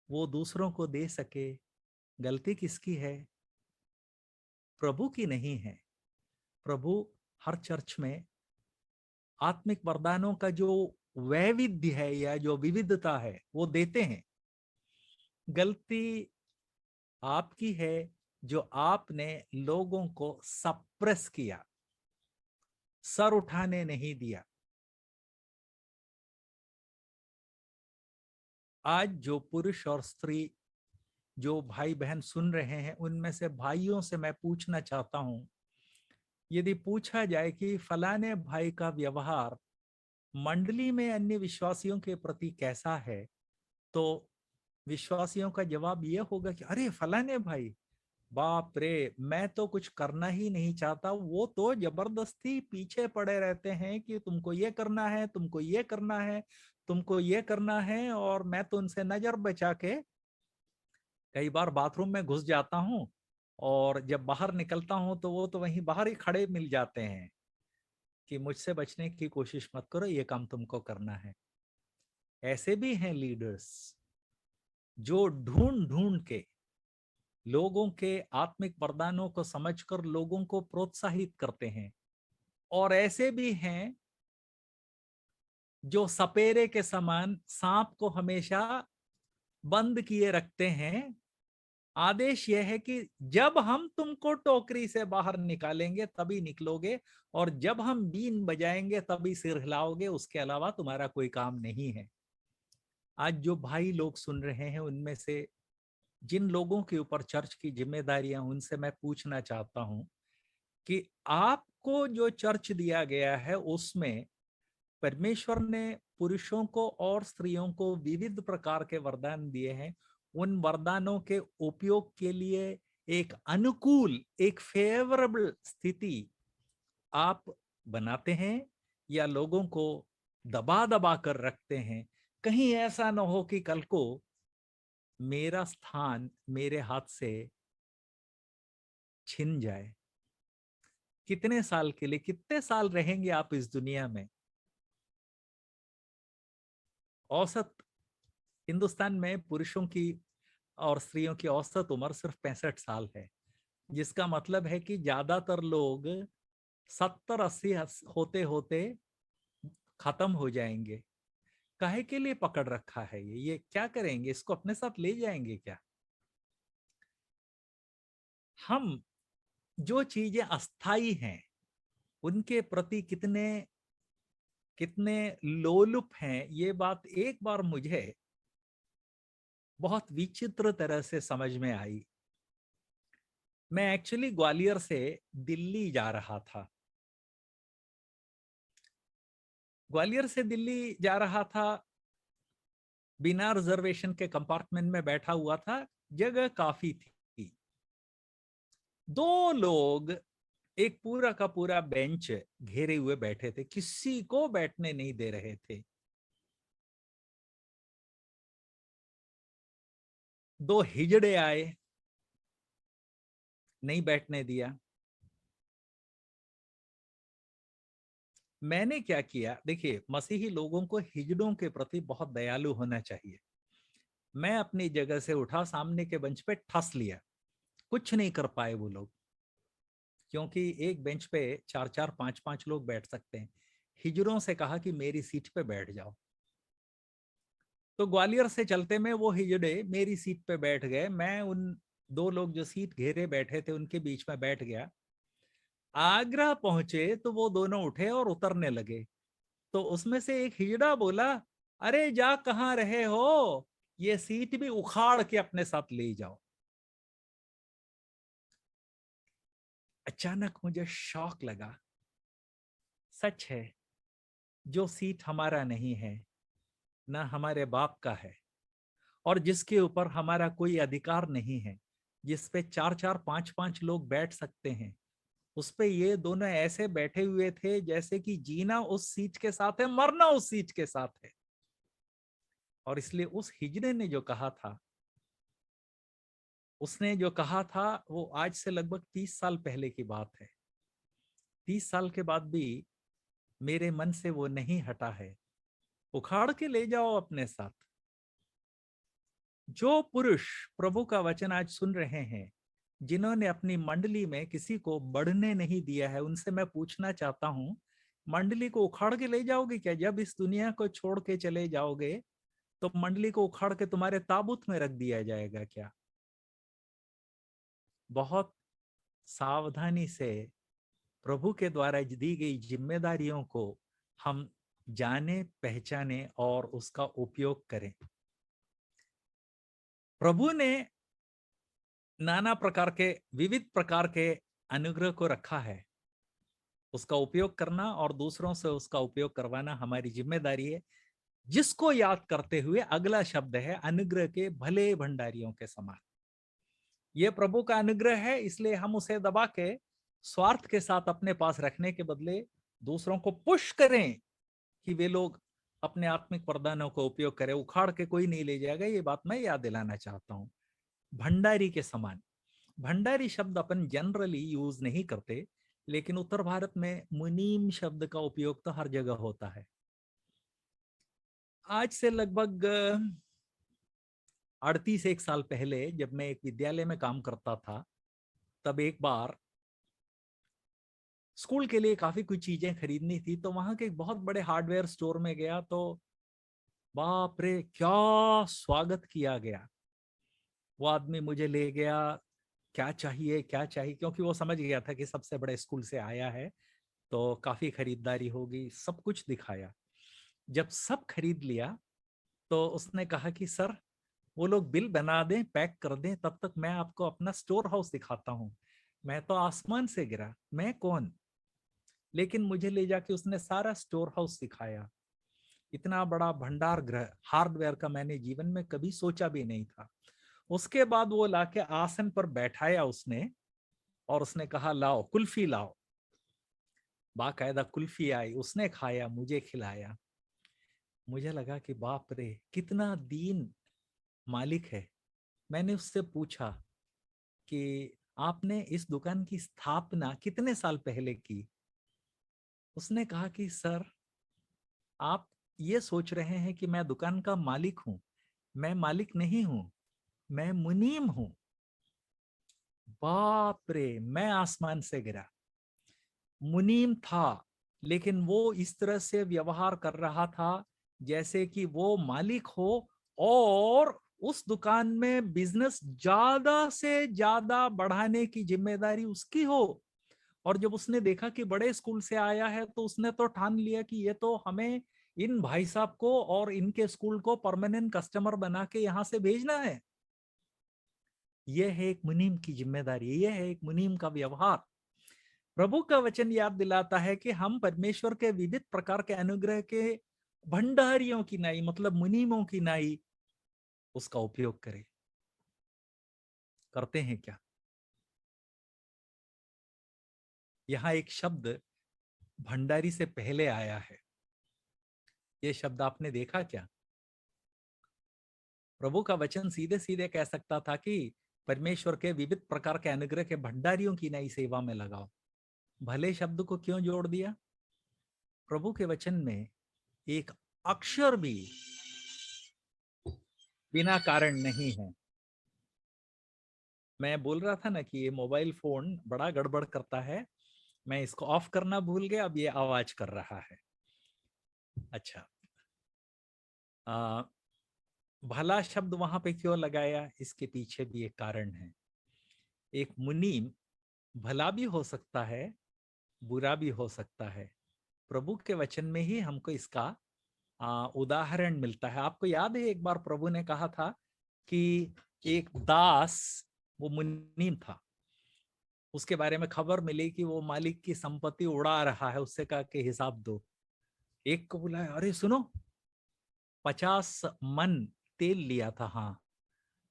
वो दूसरों को दे सके। गलती किसकी है? प्रभु की नहीं है। प्रभु हर चर्च में आत्मिक वरदानों का जो वैविध्य है या जो विविधता है वो देते हैं। गलती आपकी है जो आपने लोगों को सप्रेस किया, सर उठाने नहीं दिया। आज जो पुरुष और स्त्री, जो भाई बहन सुन रहे हैं, उनमें से भाइयों से मैं पूछना चाहता हूं, यदि पूछा जाए कि फलाने भाई का व्यवहार मंडली में अन्य विश्वासियों के प्रति कैसा है, तो विश्वासियों का जवाब यह होगा कि अरे फलाने भाई, बाप रे, मैं तो कुछ करना ही नहीं चाहता, वो तो जबरदस्ती पीछे पड़े रहते हैं कि तुमको ये करना है, तुमको ये करना है, तुमको ये करना है, और मैं तो उनसे नजर बचा के कई बार बाथरूम में घुस जाता हूँ, और जब बाहर निकलता हूँ तो वो तो वहीं बाहर ही खड़े मिल जाते हैं कि मुझसे बचने की कोशिश मत करो, ये काम तुमको करना है। ऐसे भी हैं लीडर्स जो ढूंढ ढूंढ के लोगों के आत्मिक वरदानों को समझकर लोगों को प्रोत्साहित करते हैं, और ऐसे भी हैं जो सपेरे के समान सांप को हमेशा बंद किए रखते हैं। आदेश यह है कि जब हम तुमको टोकरी से बाहर निकालेंगे तभी निकलोगे, और जब हम बीन बजाएंगे तभी सिर हिलाओगे, उसके अलावा तुम्हारा कोई काम नहीं है। आज जो भाई लोग सुन रहे हैं, उनमें से जिन लोगों के ऊपर चर्च की जिम्मेदारियां, उनसे मैं पूछना चाहता हूं कि आपको जो चर्च दिया गया है उसमें परमेश्वर ने पुरुषों को और स्त्रियों को विविध प्रकार के वरदान दिए हैं। उन वरदानों के उपयोग के लिए एक अनुकूल, एक फेवरेबल स्थिति आप बनाते हैं, या लोगों को दबा दबा कर रखते हैं? कहीं ऐसा ना हो कि कल को मेरा स्थान मेरे हाथ से छिन जाए। कितने साल के लिए, कितने साल रहेंगे आप इस दुनिया में? औसत हिंदुस्तान में पुरुषों की और स्त्रियों की औसत उम्र सिर्फ 65 साल है, जिसका मतलब है कि ज्यादातर लोग 70-80 होते होते खत्म हो जाएंगे। काहे के लिए पकड़ रखा है ये क्या करेंगे? इसको अपने साथ ले जाएंगे क्या? हम जो चीजें अस्थाई हैं उनके प्रति कितने कितने लोलुप हैं, ये बात एक बार मुझे बहुत विचित्र तरह से समझ में आई। मैं एक्चुअली ग्वालियर से दिल्ली जा रहा था। ग्वालियर से दिल्ली जा रहा था, बिना रिजर्वेशन के कंपार्टमेंट में बैठा हुआ था, जगह काफी थी। दो लोग एक पूरा का पूरा बेंच घेरे हुए बैठे थे, किसी को बैठने नहीं दे रहे थे। दो हिजड़े आए, नहीं बैठने दिया। मैंने क्या किया, देखिए, मसीही लोगों को हिजड़ों के प्रति बहुत दयालु होना चाहिए। मैं अपनी जगह से उठा, सामने के बेंच पे ठस लिया। कुछ नहीं कर पाए वो लोग, क्योंकि एक बेंच पे 4-4, 5-5 लोग बैठ सकते हैं। हिजड़ों से कहा कि मेरी सीट पे बैठ जाओ। तो ग्वालियर से चलते में वो हिजड़े मेरी सीट पे बैठ गए। मैं उन दो लोग जो सीट घेरे बैठे थे उनके बीच में बैठ गया। आगरा पहुंचे तो वो दोनों उठे और उतरने लगे। तो उसमें से एक हिजड़ा बोला, अरे जा कहाँ रहे हो, ये सीट भी उखाड़ के अपने साथ ले जाओ। अचानक मुझे शॉक लगा। सच है, जो सीट हमारा नहीं है, ना हमारे बाप का है, और जिसके ऊपर हमारा कोई अधिकार नहीं है, जिस पे 4-4, 5-5 लोग बैठ सकते हैं, उस पे ये दोनों ऐसे बैठे हुए थे जैसे कि जीना उस सीट के साथ है, मरना उस सीट के साथ है। और इसलिए उस हिजड़े ने जो कहा था, उसने जो कहा था, वो आज से लगभग 30 साल पहले की बात है। 30 साल के बाद भी मेरे मन से वो नहीं हटा है। उखाड़ के ले जाओ अपने साथ। जो पुरुष प्रभु का वचन आज सुन रहे हैं, जिन्होंने अपनी मंडली में किसी को बढ़ने नहीं दिया है, उनसे मैं पूछना चाहता हूं, मंडली को उखाड़ के ले जाओगे क्या? जब इस दुनिया को छोड़ के चले जाओगे तो मंडली को उखाड़ के तुम्हारे ताबूत में रख दिया जाएगा क्या? बहुत सावधानी से प्रभु के द्वारा दी गई जिम्मेदारियों को हम जाने, पहचाने और उसका उपयोग करें। प्रभु ने नाना प्रकार के, विविध प्रकार के अनुग्रह को रखा है। उसका उपयोग करना और दूसरों से उसका उपयोग करवाना हमारी जिम्मेदारी है, जिसको याद करते हुए अगला शब्द है अनुग्रह के भले भंडारियों के समान। यह प्रभु का अनुग्रह है, इसलिए हम उसे दबा के स्वार्थ के साथ अपने पास रखने के बदले दूसरों को पुश करें कि वे लोग अपने आत्मिक वरदानों को उपयोग करें। उखाड़ के कोई नहीं ले जाएगा, ये बात मैं याद दिलाना चाहता हूं। भंडारी के समान, भंडारी शब्द अपन जनरली यूज नहीं करते, लेकिन उत्तर भारत में मुनीम शब्द का उपयोग तो हर जगह होता है। आज से लगभग 38 साल पहले जब मैं एक विद्यालय में काम करता था, तब एक बार स्कूल के लिए काफी कुछ चीजें खरीदनी थी, तो वहां के एक बहुत बड़े हार्डवेयर स्टोर में गया, तो बाप रे क्या स्वागत किया गया। वो आदमी मुझे ले गया, क्या चाहिए क्या चाहिए, क्योंकि वो समझ गया था कि सबसे बड़े स्कूल से आया है तो काफी खरीदारी होगी। सब कुछ दिखाया। जब सब खरीद लिया तो उसने कहा कि सर वो लोग बिल बना दें, पैक कर दें, तब तक मैं आपको अपना स्टोर हाउस दिखाता हूं। मैं तो आसमान से गिरा, मैं कौन? लेकिन मुझे ले जाके उसने सारा स्टोर हाउस दिखाया। इतना बड़ा भंडार गृह हार्डवेयर का मैंने जीवन में कभी सोचा भी नहीं था। उसके बाद वो लाके आसन पर बैठाया उसने, और उसने कहा लाओ कुल्फी लाओ। बाकायदा कुल्फी आई, उसने खाया, मुझे खिलाया। मुझे लगा कि बाप रे कितना दीन मालिक है। मैंने उससे पूछा कि आपने इस दुकान की स्थापना कितने साल पहले की? उसने कहा कि सर आप ये सोच रहे हैं कि मैं दुकान का मालिक हूं। मैं मालिक नहीं हूं, मैं मुनीम हूं। बाप रे, मैं आसमान से गिरा। मुनीम था, लेकिन वो इस तरह से व्यवहार कर रहा था जैसे कि वो मालिक हो और उस दुकान में बिजनेस ज्यादा से ज्यादा बढ़ाने की जिम्मेदारी उसकी हो। और जब उसने देखा कि बड़े स्कूल से आया है, तो उसने तो ठान लिया कि ये तो हमें इन भाई साहब को और इनके स्कूल को परमानेंट कस्टमर बना के यहां से भेजना है। यह है एक मुनीम की जिम्मेदारी, यह है एक मुनीम का व्यवहार। प्रभु का वचन याद दिलाता है कि हम परमेश्वर के विविध प्रकार के अनुग्रह के भंडारियों की नाई, मतलब मुनीमों की नाई उसका उपयोग करें। करते हैं क्या? यहां एक शब्द भंडारी से पहले आया है। यह शब्द आपने देखा क्या? प्रभु का वचन सीधे सीधे कह सकता था कि परमेश्वर के विविध प्रकार के अनुग्रह के भंडारियों की नई सेवा में लगाओ। भले शब्द को क्यों जोड़ दिया? प्रभु के वचन में एक अक्षर भी बिना कारण नहीं है। मैं बोल रहा था ना कि ये मोबाइल फोन बड़ा गड़बड़ करता है। मैं इसको ऑफ करना भूल गया, अब ये आवाज कर रहा है। अच्छा, भला शब्द वहां पे क्यों लगाया? इसके पीछे भी एक कारण है। एक मुनीम भला भी हो सकता है, बुरा भी हो सकता है। प्रभु के वचन में ही हमको इसका उदाहरण मिलता है। आपको याद है एक बार प्रभु ने कहा था कि एक दास, वो मुनीम था, उसके बारे में खबर मिली कि वो मालिक की संपत्ति उड़ा रहा है। उससे कहा कि हिसाब दो। एक को बुलाया, अरे सुनो 50 मन तेल लिया था। हाँ,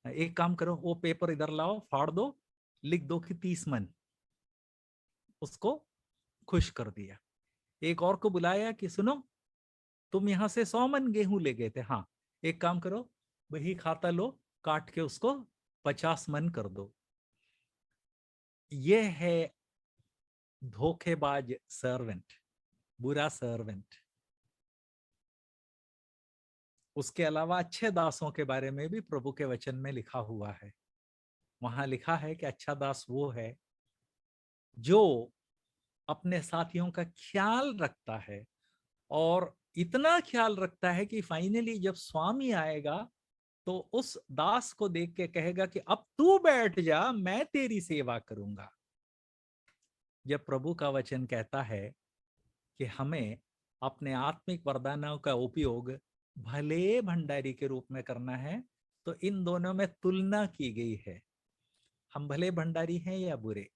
एक काम करो, वो पेपर इधर लाओ, फाड़ दो, लिख दो कि 30 मन। उसको खुश कर दिया। एक और को बुलाया कि सुनो तुम यहां से 100 मन गेहूं ले गए थे। हाँ, एक काम करो, वही खाता लो, काट के उसको 50 मन कर दो। यह है धोखेबाज सर्वेंट, बुरा सर्वेंट। उसके अलावा अच्छे दासों के बारे में भी प्रभु के वचन में लिखा हुआ है। वहां लिखा है कि अच्छा दास वो है जो अपने साथियों का ख्याल रखता है, और इतना ख्याल रखता है कि फाइनली जब स्वामी आएगा तो उस दास को देख के कहेगा कि अब तू बैठ जा, मैं तेरी सेवा करूंगा। जब प्रभु का वचन कहता है कि हमें अपने आत्मिक वरदानों का उपयोग भले भंडारी के रूप में करना है, तो इन दोनों में तुलना की गई है। हम भले भंडारी हैं या बुरे।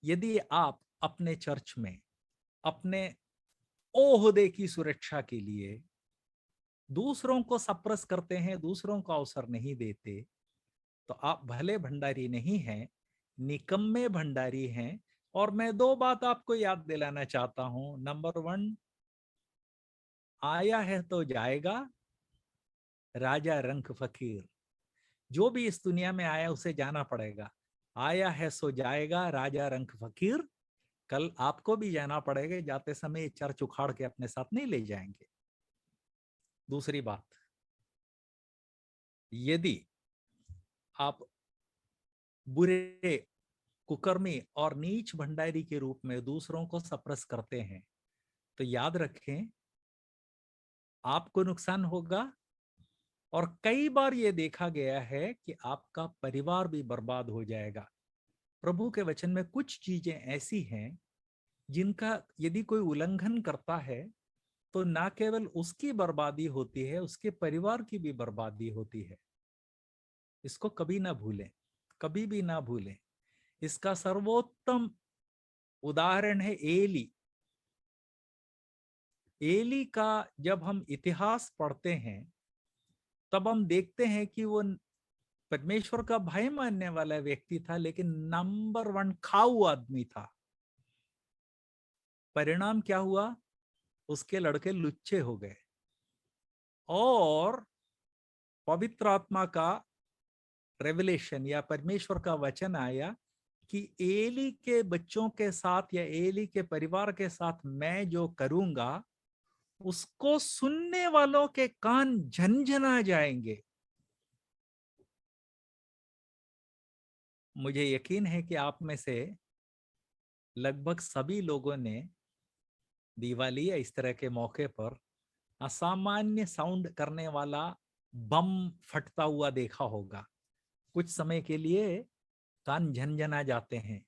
यदि आप अपने चर्च में अपने ओहदे की सुरक्षा के लिए दूसरों को सप्रेस करते हैं, दूसरों को अवसर नहीं देते, तो आप भले भंडारी नहीं हैं, निकम्मे भंडारी हैं। और मैं दो बात आपको याद दिलाना चाहता हूं। नंबर 1, आया है तो जाएगा, राजा रंक फकीर। जो भी इस दुनिया में आया उसे जाना पड़ेगा। आया है सो जाएगा, राजा रंक फकीर। कल आपको भी जाना पड़ेगा, जाते समय चर्च उखाड़ के अपने साथ नहीं ले जाएंगे। दूसरी बात, यदि आप बुरे, कुकर्मी और नीच भंडारी के रूप में दूसरों को सप्रेस करते हैं, तो याद रखें आपको नुकसान होगा। और कई बार ये देखा गया है कि आपका परिवार भी बर्बाद हो जाएगा। प्रभु के वचन में कुछ चीजें ऐसी हैं जिनका यदि कोई उल्लंघन करता है तो ना केवल उसकी बर्बादी होती है, उसके परिवार की भी बर्बादी होती है। इसको कभी ना भूलें, कभी भी ना भूलें। इसका सर्वोत्तम उदाहरण है एली। एली का जब हम इतिहास पढ़ते हैं तब हम देखते हैं कि वो परमेश्वर का भय मानने वाला व्यक्ति था, लेकिन नंबर 1 खाऊ आदमी था। परिणाम क्या हुआ? उसके लड़के लुच्चे हो गए और पवित्र आत्मा का रेवलेशन या परमेश्वर का वचन आया कि एली के बच्चों के साथ या एली के परिवार के साथ मैं जो करूंगा उसको सुनने वालों के कान झनझना जाएंगे। मुझे यकीन है कि आप में से लगभग सभी लोगों ने दिवाली या इस तरह के मौके पर असामान्य साउंड करने वाला बम फटता हुआ देखा होगा। कुछ समय के लिए कान झनझना जाते हैं।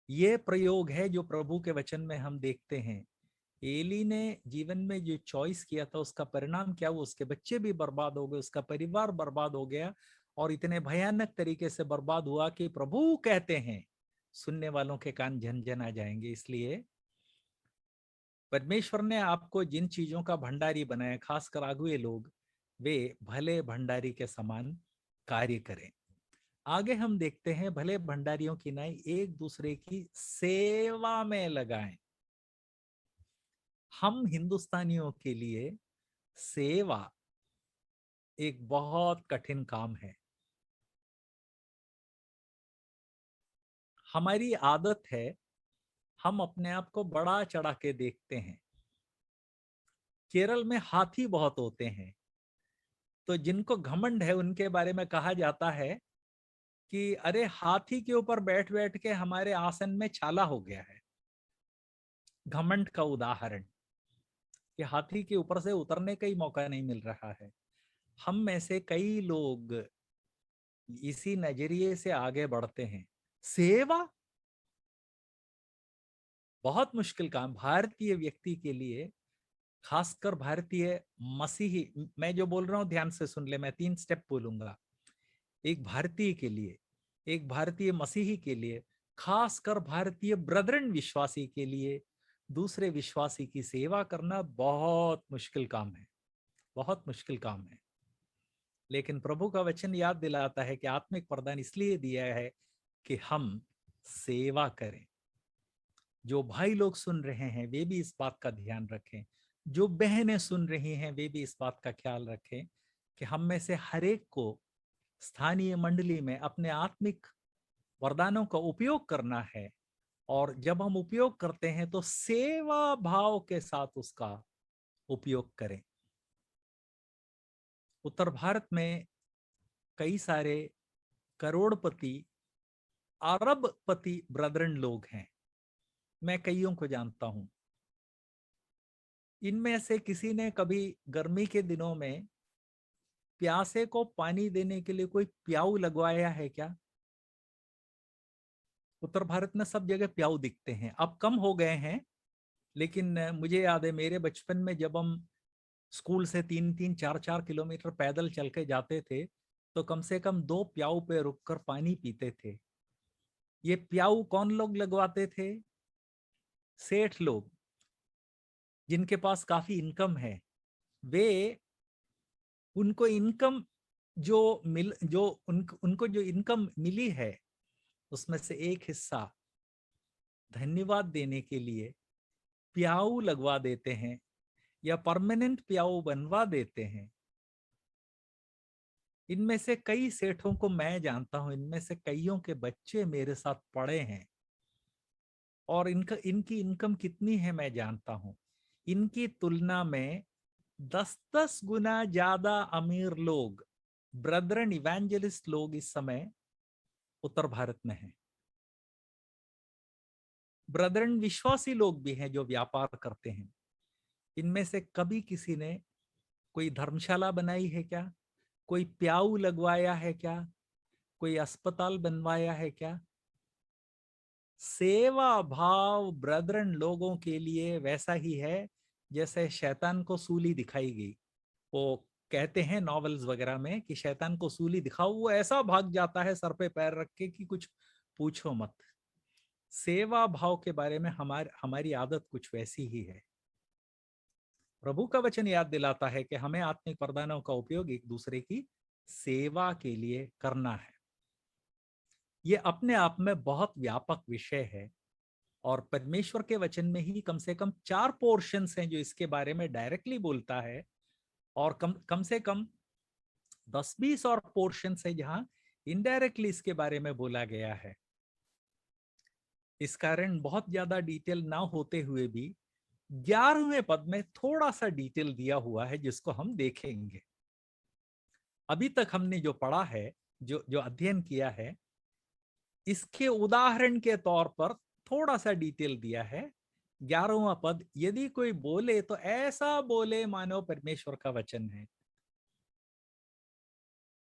ये प्रयोग है जो प्रभु के वचन में हम देखते हैं। एली ने जीवन में जो चॉइस किया था उसका परिणाम क्या हुआ? उसके बच्चे भी बर्बाद हो गए, उसका परिवार बर्बाद हो गया और इतने भयानक तरीके से बर्बाद हुआ कि प्रभु कहते हैं सुनने वालों के कान झनझना जाएंगे। इसलिए परमेश्वर ने आपको जिन चीजों का भंडारी बनाया, खासकर अगुए लोग, वे भले भंडारी के समान कार्य करें। आगे हम देखते हैं भले भंडारियों की नाई एक दूसरे की सेवा में लगाएं। हम हिंदुस्तानियों के लिए सेवा एक बहुत कठिन काम है। हमारी आदत है हम अपने आप को बड़ा चढ़ा के देखते हैं। केरल में हाथी बहुत होते हैं, तो जिनको घमंड है उनके बारे में कहा जाता है कि अरे हाथी के ऊपर बैठ बैठ के हमारे आसन में छाला हो गया है। घमंड का उदाहरण कि हाथी के ऊपर से उतरने का ही मौका नहीं मिल रहा है। हम में से कई लोग इसी नजरिए से आगे बढ़ते हैं। सेवा बहुत मुश्किल काम भारतीय व्यक्ति के लिए, खासकर भारतीय मसीही। मैं जो बोल रहा हूं ध्यान से सुन ले, मैं 3 स्टेप बोलूंगा। एक भारतीय के लिए, एक भारतीय मसीही के लिए, खासकर भारतीय ब्रदरन विश्वासी के लिए दूसरे विश्वासी की सेवा करना बहुत मुश्किल काम है, बहुत मुश्किल काम है। लेकिन प्रभु का वचन याद दिलाता है कि आत्मिक वरदान इसलिए दिया है कि हम सेवा करें। जो भाई लोग सुन रहे हैं वे भी इस बात का ध्यान रखें, जो बहनें सुन रही हैं वे भी इस बात का ख्याल रखें कि हम में से हर एक को स्थानीय मंडली में अपने आत्मिक वरदानों का उपयोग करना है। और जब हम उपयोग करते हैं तो सेवा भाव के साथ उसका उपयोग करें। उत्तर भारत में कई सारे करोड़पति, अरबपति ब्रदरन लोग हैं। मैं कईयों को जानता हूं। इनमें से किसी ने कभी गर्मी के दिनों में प्यासे को पानी देने के लिए कोई प्याऊ लगवाया है क्या? उत्तर भारत में सब जगह प्याऊ दिखते हैं, अब कम हो गए हैं। लेकिन मुझे याद है मेरे बचपन में जब हम स्कूल से 3-3, 4-4 किलोमीटर पैदल चल के जाते थे तो कम से कम 2 प्याऊ पे रुककर पानी पीते थे। ये प्याऊ कौन लोग लगवाते थे? सेठ लोग, जिनके पास काफी इनकम है। वे, उनको इनकम उनको जो इनकम मिली है, उसमें से एक हिस्सा धन्यवाद देने के लिए प्याऊ लगवा देते हैं या परमानेंट प्याऊ बनवा देते हैं। इनमें से कई सेठों को मैं जानता हूं, इनमें से कईयों के बच्चे मेरे साथ पढ़े हैं, और इनकी इनकम कितनी है मैं जानता हूं। इनकी तुलना में 10-10 गुना ज्यादा अमीर लोग, ब्रदरन इवेंजलिस्ट लोग इस समय उत्तर भारत में हैं। ब्रदरन विश्वासी लोग भी हैं जो व्यापार करते हैं। इनमें से कभी किसी ने कोई धर्मशाला बनाई है क्या? कोई प्याऊ लगवाया है क्या? कोई अस्पताल बनवाया है क्या? सेवा भाव ब्रदरन लोगों के लिए वैसा ही है जैसे शैतान को सूली दिखाई गई। वो कहते हैं नॉवेल्स वगैरह में कि शैतान को सूली दिखाओ, वो ऐसा भाग जाता है सर पे पैर रख के कि कुछ पूछो मत। सेवा भाव के बारे में हमारी आदत कुछ वैसी ही है। प्रभु का वचन याद दिलाता है कि हमें आत्मिक वरदानों का उपयोग एक दूसरे की सेवा के लिए करना है। ये अपने आप में बहुत व्यापक विषय है, और परमेश्वर के वचन में ही कम से कम 4 पोर्शंस हैं जो इसके बारे में डायरेक्टली बोलता है, और कम से कम 10-20 और पोर्शंस है जहां इनडायरेक्टली इसके बारे में बोला गया है। इस कारण बहुत ज्यादा डिटेल ना होते हुए भी 11वें पद में थोड़ा सा डिटेल दिया हुआ है जिसको हम देखेंगे। अभी तक हमने जो पढ़ा है, जो अध्ययन किया है, इसके उदाहरण के तौर पर थोड़ा सा डिटेल दिया है। 11वां पद, यदि कोई बोले तो ऐसा बोले मानो परमेश्वर का वचन है।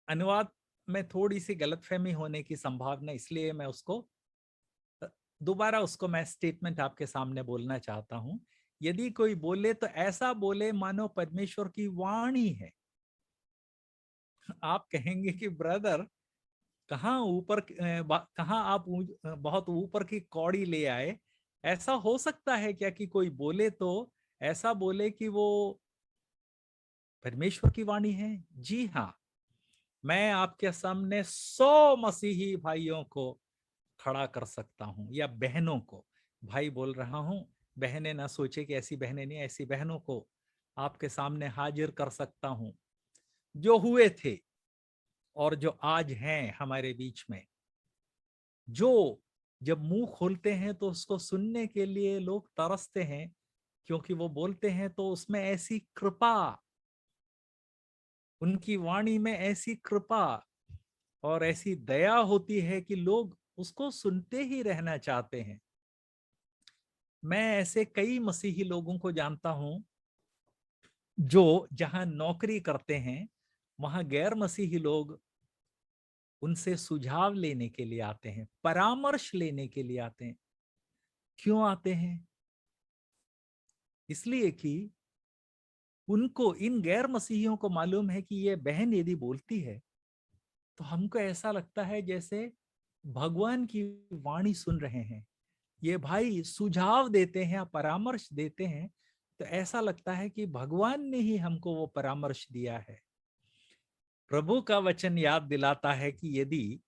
अनुवाद में थोड़ी सी गलतफहमी होने की संभावना, इसलिए मैं दोबारा उसको मैं स्टेटमेंट आपके सामने बोलना चाहता हूं। यदि कोई बोले तो ऐसा बोले मानो परमेश्वर की वाणी है। आप कहेंगे कि ब्रदर, कहाँ आप बहुत ऊपर की कौड़ी ले आए? ऐसा हो सकता है क्या कि कोई बोले तो ऐसा बोले कि वो परमेश्वर की वाणी है? जी हाँ, मैं आपके सामने 100 मसीही भाइयों को खड़ा कर सकता हूं, या बहनों को। भाई बोल रहा हूं, बहनें ना सोचे कि ऐसी बहनें नहीं, ऐसी बहनों को आपके सामने हाजिर कर सकता हूं, जो हुए थे और जो आज हैं हमारे बीच में, जो जब मुंह खोलते हैं तो उसको सुनने के लिए लोग तरसते हैं, क्योंकि वो बोलते हैं तो उसमें ऐसी कृपा, उनकी वाणी में ऐसी कृपा और ऐसी दया होती है कि लोग उसको सुनते ही रहना चाहते हैं। मैं ऐसे कई मसीही लोगों को जानता हूं जो जहां नौकरी करते हैं, वहां गैर मसीही लोग उनसे सुझाव लेने के लिए आते हैं, परामर्श लेने के लिए आते हैं। क्यों आते हैं? इसलिए कि उनको, इन गैर मसीहियों को मालूम है कि ये बहन यदि बोलती है तो हमको ऐसा लगता है जैसे भगवान की वाणी सुन रहे हैं। ये भाई सुझाव देते हैं, परामर्श देते हैं, तो ऐसा लगता है कि भगवान ने ही हमको वो परामर्श दिया है। प्रभु का वचन याद दिलाता है कि यदि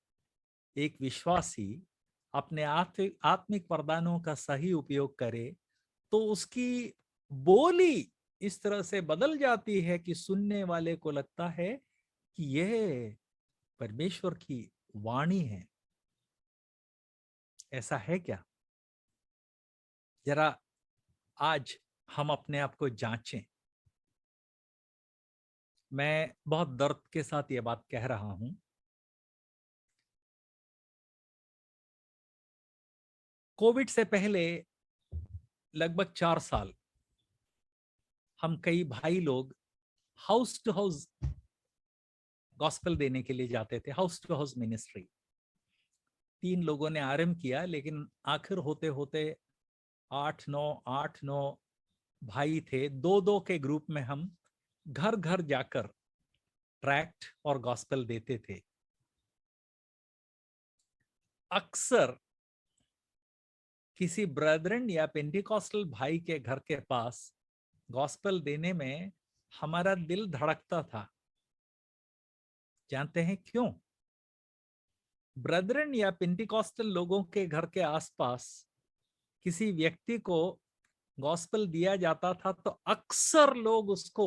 एक विश्वासी अपने आत्मिक वरदानों का सही उपयोग करे तो उसकी बोली इस तरह से बदल जाती है कि सुनने वाले को लगता है कि यह परमेश्वर की वाणी है। ऐसा है क्या? जरा आज हम अपने आप को जांचें। मैं बहुत दर्द के साथ ये बात कह रहा हूं। कोविड से पहले लगभग 4 साल हम कई भाई लोग हाउस टू हाउस गॉस्पेल देने के लिए जाते थे, हाउस टू हाउस मिनिस्ट्री। 3 लोगों ने आरंभ किया, लेकिन आखिर होते होते 8-9 भाई थे। 2-2 के ग्रुप में हम घर घर जाकर ट्रैक्ट और गॉस्पेल देते थे। अक्सर किसी ब्रदरन या पेंटिकॉस्टल भाई के घर के पास गॉस्पेल देने में हमारा दिल धड़कता था। जानते हैं क्यों? ब्रदरन या पेंटिकॉस्टल लोगों के घर के आसपास किसी व्यक्ति को गॉस्पेल दिया जाता था तो अक्सर लोग उसको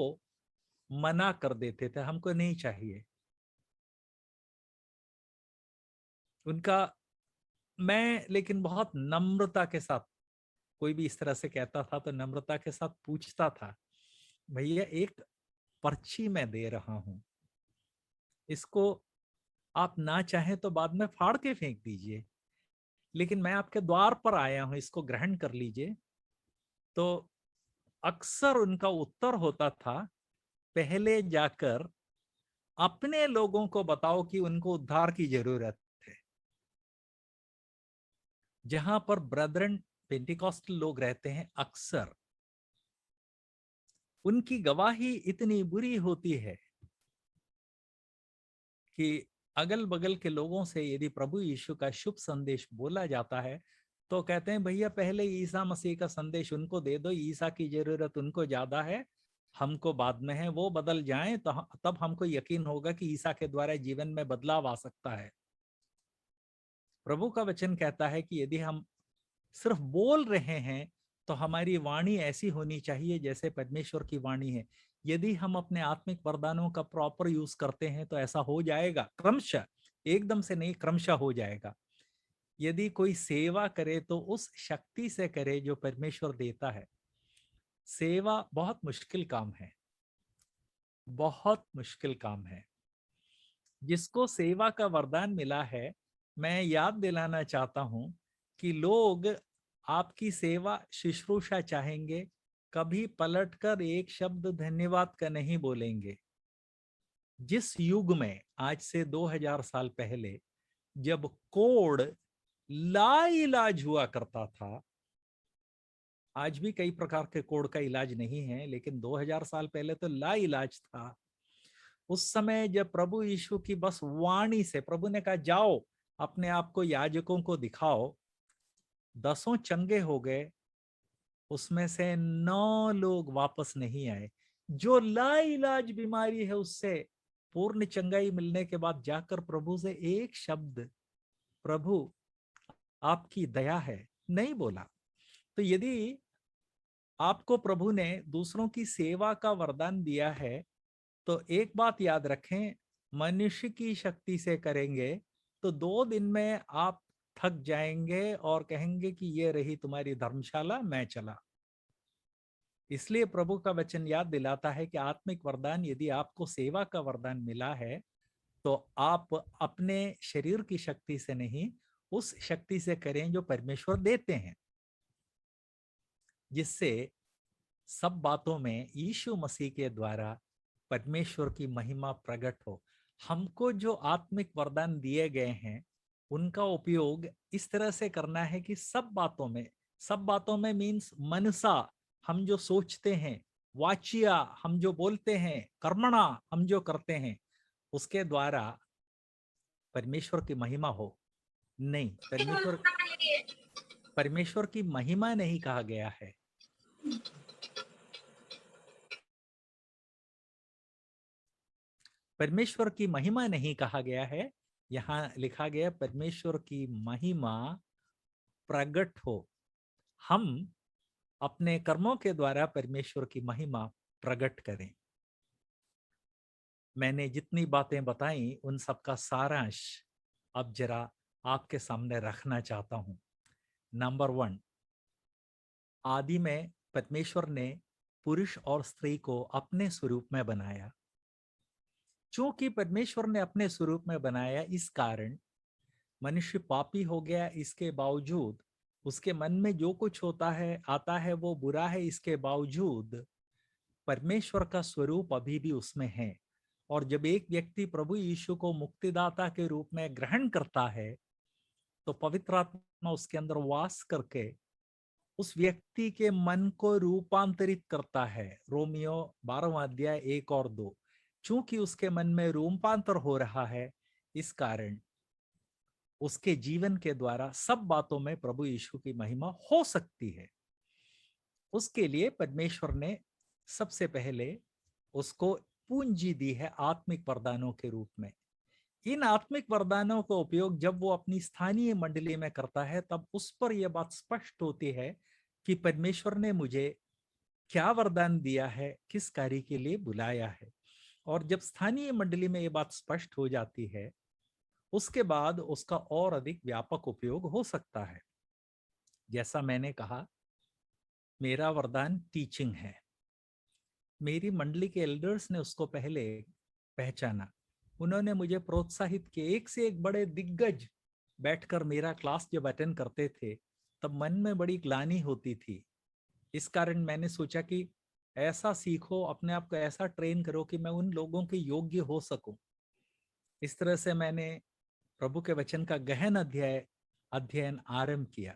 मना कर देते थे, हमको नहीं चाहिए। उनका मैं लेकिन बहुत नम्रता के साथ, कोई भी इस तरह से कहता था तो नम्रता के साथ पूछता था, भैया एक पर्ची मैं दे रहा हूं, इसको आप ना चाहें तो बाद में फाड़ के फेंक दीजिए, लेकिन मैं आपके द्वार पर आया हूं, इसको ग्रहण कर लीजिए। तो अक्सर उनका उत्तर होता था, पहले जाकर अपने लोगों को बताओ कि उनको उद्धार की जरूरत है। जहां पर ब्रदरन पेंटिकॉस्टल लोग रहते हैं, अक्सर उनकी गवाही इतनी बुरी होती है कि अगल बगल के लोगों से यदि प्रभु यीशु का शुभ संदेश बोला जाता है तो कहते हैं, भैया पहले ईसा मसीह का संदेश उनको दे दो, ईसा की जरूरत उनको ज्यादा है, हमको बाद में है, वो बदल जाएं तो तब हमको यकीन होगा कि ईसा के द्वारा जीवन में बदलाव आ सकता है। प्रभु का वचन कहता है कि यदि हम सिर्फ बोल रहे हैं तो हमारी वाणी ऐसी होनी चाहिए जैसे परमेश्वर की वाणी है। यदि हम अपने आत्मिक वरदानों का प्रॉपर यूज करते हैं तो ऐसा हो जाएगा, क्रमशः, एकदम से नहीं, क्रमशः हो जाएगा। यदि कोई सेवा करे तो उस शक्ति से करे जो परमेश्वर देता है। सेवा बहुत मुश्किल काम है, बहुत मुश्किल काम है। जिसको सेवा का वरदान मिला है, मैं याद दिलाना चाहता हूं कि लोग आपकी सेवा शुश्रूषा चाहेंगे, कभी पलटकर एक शब्द धन्यवाद का नहीं बोलेंगे। जिस युग में आज से 2000 साल पहले जब कोढ़ लाइलाज हुआ करता था, आज भी कई प्रकार के कोढ़ का इलाज नहीं है, लेकिन 2000 साल पहले तो लाइलाज था। उस समय जब प्रभु यीशु की बस वाणी से प्रभु ने कहा, जाओ अपने आप को याजकों को दिखाओ, 10 चंगे हो गए, उसमें से 9 लोग वापस नहीं आए। जो लाइलाज बीमारी है उससे पूर्ण चंगाई मिलने के बाद जाकर प्रभु से एक शब्द, प्रभु आपकी दया है, नहीं बोला। तो यदि आपको प्रभु ने दूसरों की सेवा का वरदान दिया है तो एक बात याद रखें, मनुष्य की शक्ति से करेंगे तो 2 दिन में आप थक जाएंगे और कहेंगे कि ये रही तुम्हारी धर्मशाला, मैं चला। इसलिए प्रभु का वचन याद दिलाता है कि आत्मिक वरदान, यदि आपको सेवा का वरदान मिला है तो आप अपने शरीर की शक्ति से नहीं, उस शक्ति से करें जो परमेश्वर देते हैं, जिससे सब बातों में यीशु मसीह के द्वारा परमेश्वर की महिमा प्रकट हो। हमको जो आत्मिक वरदान दिए गए हैं उनका उपयोग इस तरह से करना है कि सब बातों में मीन्स मनसा, हम जो सोचते हैं, वाचिया, हम जो बोलते हैं, कर्मणा, हम जो करते हैं, उसके द्वारा परमेश्वर की महिमा हो। नहीं, परमेश्वर की महिमा नहीं कहा गया है। परमेश्वर की महिमा नहीं कहा गया है, यहां लिखा गया परमेश्वर की महिमा प्रकट हो। हम अपने कर्मों के द्वारा परमेश्वर की महिमा प्रकट करें। मैंने जितनी बातें बताई उन सब का सारांश अब जरा आपके सामने रखना चाहता हूं। नंबर 1, आदि में परमेश्वर ने पुरुष और स्त्री को अपने स्वरूप में बनाया। चूंकि परमेश्वर ने अपने स्वरूप में बनाया, इस कारण मनुष्य पापी हो गया। इसके बावजूद उसके मन में जो कुछ होता है, आता है, वो बुरा है। इसके बावजूद परमेश्वर का स्वरूप अभी भी उसमें है। और जब एक व्यक्ति प्रभु यीशु को मुक्तिदाता के रूप में ग्रहण करता है तो पवित्र आत्मा उसके अंदर वास करके उस व्यक्ति के मन को रूपांतरित करता है। रोमियो 12वां अध्याय 1 और 2। चूंकि उसके मन में रूपांतर हो रहा है, इस कारण उसके जीवन के द्वारा सब बातों में प्रभु यीशु की महिमा हो सकती है। उसके लिए परमेश्वर ने सबसे पहले उसको पूंजी दी है आत्मिक वरदानों के रूप में। इन आत्मिक वरदानों का उपयोग जब वो अपनी स्थानीय मंडली में करता है, तब उस पर यह बात स्पष्ट होती है कि परमेश्वर ने मुझे क्या वरदान दिया है, किस कार्य के लिए बुलाया है। और जब स्थानीय मंडली में ये बात स्पष्ट हो जाती है, उसके बाद उसका और अधिक व्यापक उपयोग हो सकता है। जैसा मैंने कहा, मेरा वरदान टीचिंग है। मेरी मंडली के एल्डर्स ने उसको पहले पहचाना। उन्होंने मुझे प्रोत्साहित किया। एक से एक बड़े दिग्गज बैठकर मेरा क्लास जब अटेंड करते थे, तब मन में बड़ी ग्लानि होती थी। इस कारण मैंने सोचा कि ऐसा सीखो, अपने आप को ऐसा ट्रेन करो कि मैं उन लोगों के योग्य हो सकूं। इस तरह से मैंने प्रभु के वचन का गहन अध्ययन आरंभ किया।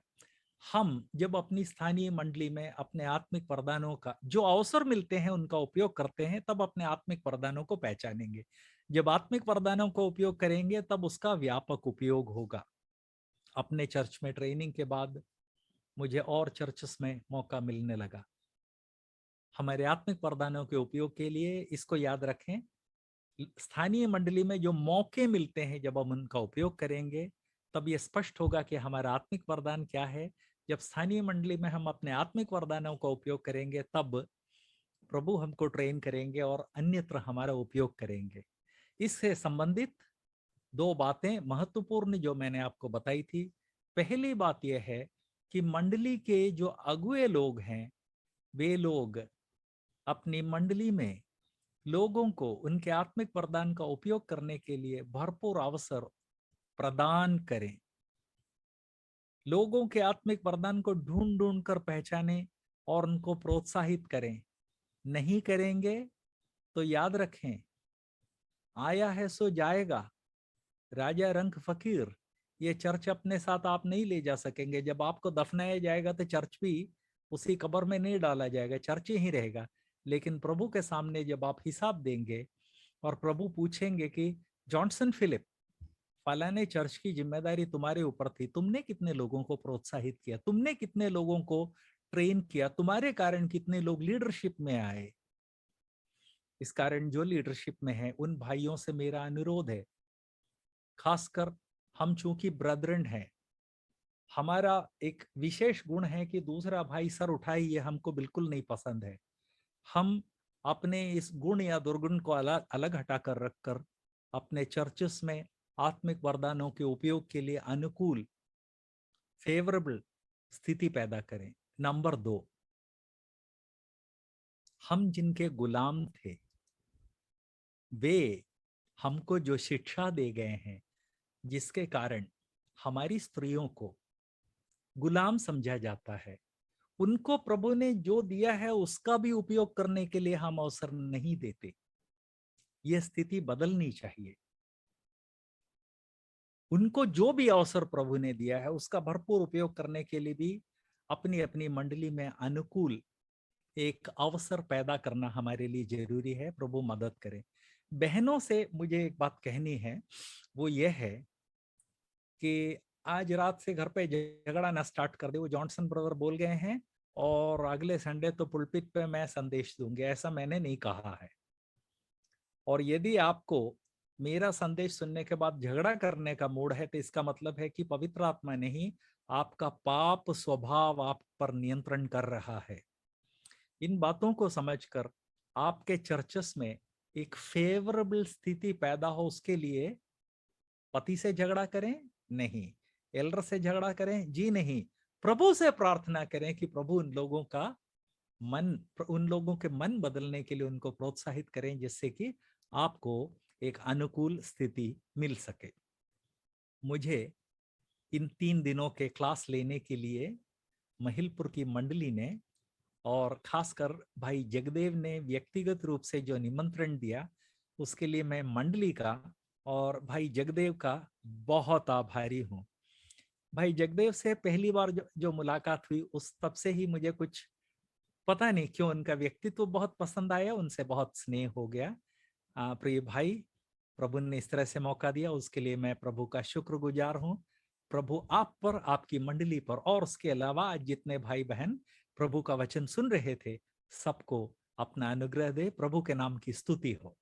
हम जब अपनी स्थानीय मंडली में अपने आत्मिक वरदानों का जो अवसर मिलते हैं उनका उपयोग करते हैं, तब अपने आत्मिक वरदानों को पहचानेंगे। जब आत्मिक वरदानों को उपयोग करेंगे, तब उसका व्यापक उपयोग होगा। अपने चर्च में ट्रेनिंग के बाद मुझे और चर्चेस में मौका मिलने लगा। हमारे आत्मिक वरदानों के उपयोग के लिए इसको याद रखें, स्थानीय मंडली में जो मौके मिलते हैं, जब हम उनका उपयोग करेंगे, तब ये स्पष्ट होगा कि हमारा आत्मिक वरदान क्या है। जब स्थानीय मंडली में हम अपने आत्मिक वरदानों का उपयोग करेंगे, तब प्रभु हमको ट्रेन करेंगे और अन्यत्र हमारा उपयोग करेंगे। इससे संबंधित दो बातें महत्वपूर्ण जो मैंने आपको बताई थी। पहली बात यह है कि मंडली के जो अगुए लोग हैं, वे लोग अपनी मंडली में लोगों को उनके आत्मिक वरदान का उपयोग करने के लिए भरपूर अवसर प्रदान करें। लोगों के आत्मिक वरदान को ढूंढ ढूंढ कर पहचानें और उनको प्रोत्साहित करें। नहीं करेंगे तो याद रखें, आया है सो जाएगा, राजा रंग फकीर। ये चर्च अपने साथ आप नहीं ले जा सकेंगे। जब आपको दफनाया जाएगा तो चर्च भी उसी कब्र में नहीं डाला जाएगा, चर्च ही रहेगा। लेकिन प्रभु के सामने जब आप हिसाब देंगे और प्रभु पूछेंगे कि जॉनसन फिलिप, फलाने चर्च की जिम्मेदारी तुम्हारे ऊपर थी, तुमने कितने लोगों को प्रोत्साहित किया, तुमने कितने लोगों को ट्रेन किया, तुम्हारे कारण कितने लोग लीडरशिप में आए। इस कारण जो लीडरशिप में है, उन भाइयों से मेरा अनुरोध है, खासकर हम चूंकि ब्रदरन हैं, हमारा एक विशेष गुण है कि दूसरा भाई सर उठाए, ये हमको बिल्कुल नहीं पसंद है। हम अपने इस गुण या दुर्गुण को अलग अलग हटाकर रखकर अपने चर्चेस में आत्मिक वरदानों के उपयोग के लिए अनुकूल फेवरेबल स्थिति पैदा करें। नंबर 2, हम जिनके गुलाम थे, वे हमको जो शिक्षा दे गए हैं, जिसके कारण हमारी स्त्रियों को गुलाम समझा जाता है, उनको प्रभु ने जो दिया है उसका भी उपयोग करने के लिए हम अवसर नहीं देते। यह स्थिति बदलनी चाहिए। उनको जो भी अवसर प्रभु ने दिया है उसका भरपूर उपयोग करने के लिए भी अपनी अपनी मंडली में अनुकूल एक अवसर पैदा करना हमारे लिए जरूरी है। प्रभु मदद करे। बहनों से मुझे एक बात कहनी है, वो ये है कि आज रात से घर पे झगड़ा ना स्टार्ट कर दे। वो जॉनसन ब्रदर बोल गए हैं और अगले संडे तो पुलपिट पे मैं संदेश दूंगी, ऐसा मैंने नहीं कहा है। और यदि आपको मेरा संदेश सुनने के बाद झगड़ा करने का मूड है, तो इसका मतलब है कि पवित्र आत्मा नहीं, आपका पाप स्वभाव आप पर नियंत्रण कर रहा है। इन बातों को समझकर आपके चर्चेस में एक फेवरेबल स्थिति पैदा हो, उसके लिए पति से झगड़ा करें नहीं, एल्डर से झगड़ा करें जी नहीं, प्रभु से प्रार्थना करें कि प्रभु उन लोगों के मन बदलने के लिए उनको प्रोत्साहित करें, जिससे कि आपको एक अनुकूल स्थिति मिल सके। मुझे इन 3 दिनों के क्लास लेने के लिए महिलपुर की मंडली ने और खासकर भाई जगदेव ने व्यक्तिगत रूप से जो निमंत्रण दिया, उसके लिए मैं मंडली का और भाई जगदेव का बहुत आभारी हूँ। भाई जगदेव से पहली बार जो मुलाकात हुई, उस तब से ही मुझे कुछ पता नहीं क्यों उनका व्यक्तित्व बहुत पसंद आया, उनसे बहुत स्नेह हो गया। प्रिय भाई, प्रभु ने इस तरह से मौका दिया, उसके लिए मैं प्रभु का शुक्रगुजार हूँ। प्रभु आप पर, आपकी मंडली पर और उसके अलावा आज जितने भाई बहन प्रभु का वचन सुन रहे थे, सबको अपना अनुग्रह दे। प्रभु के नाम की स्तुति हो।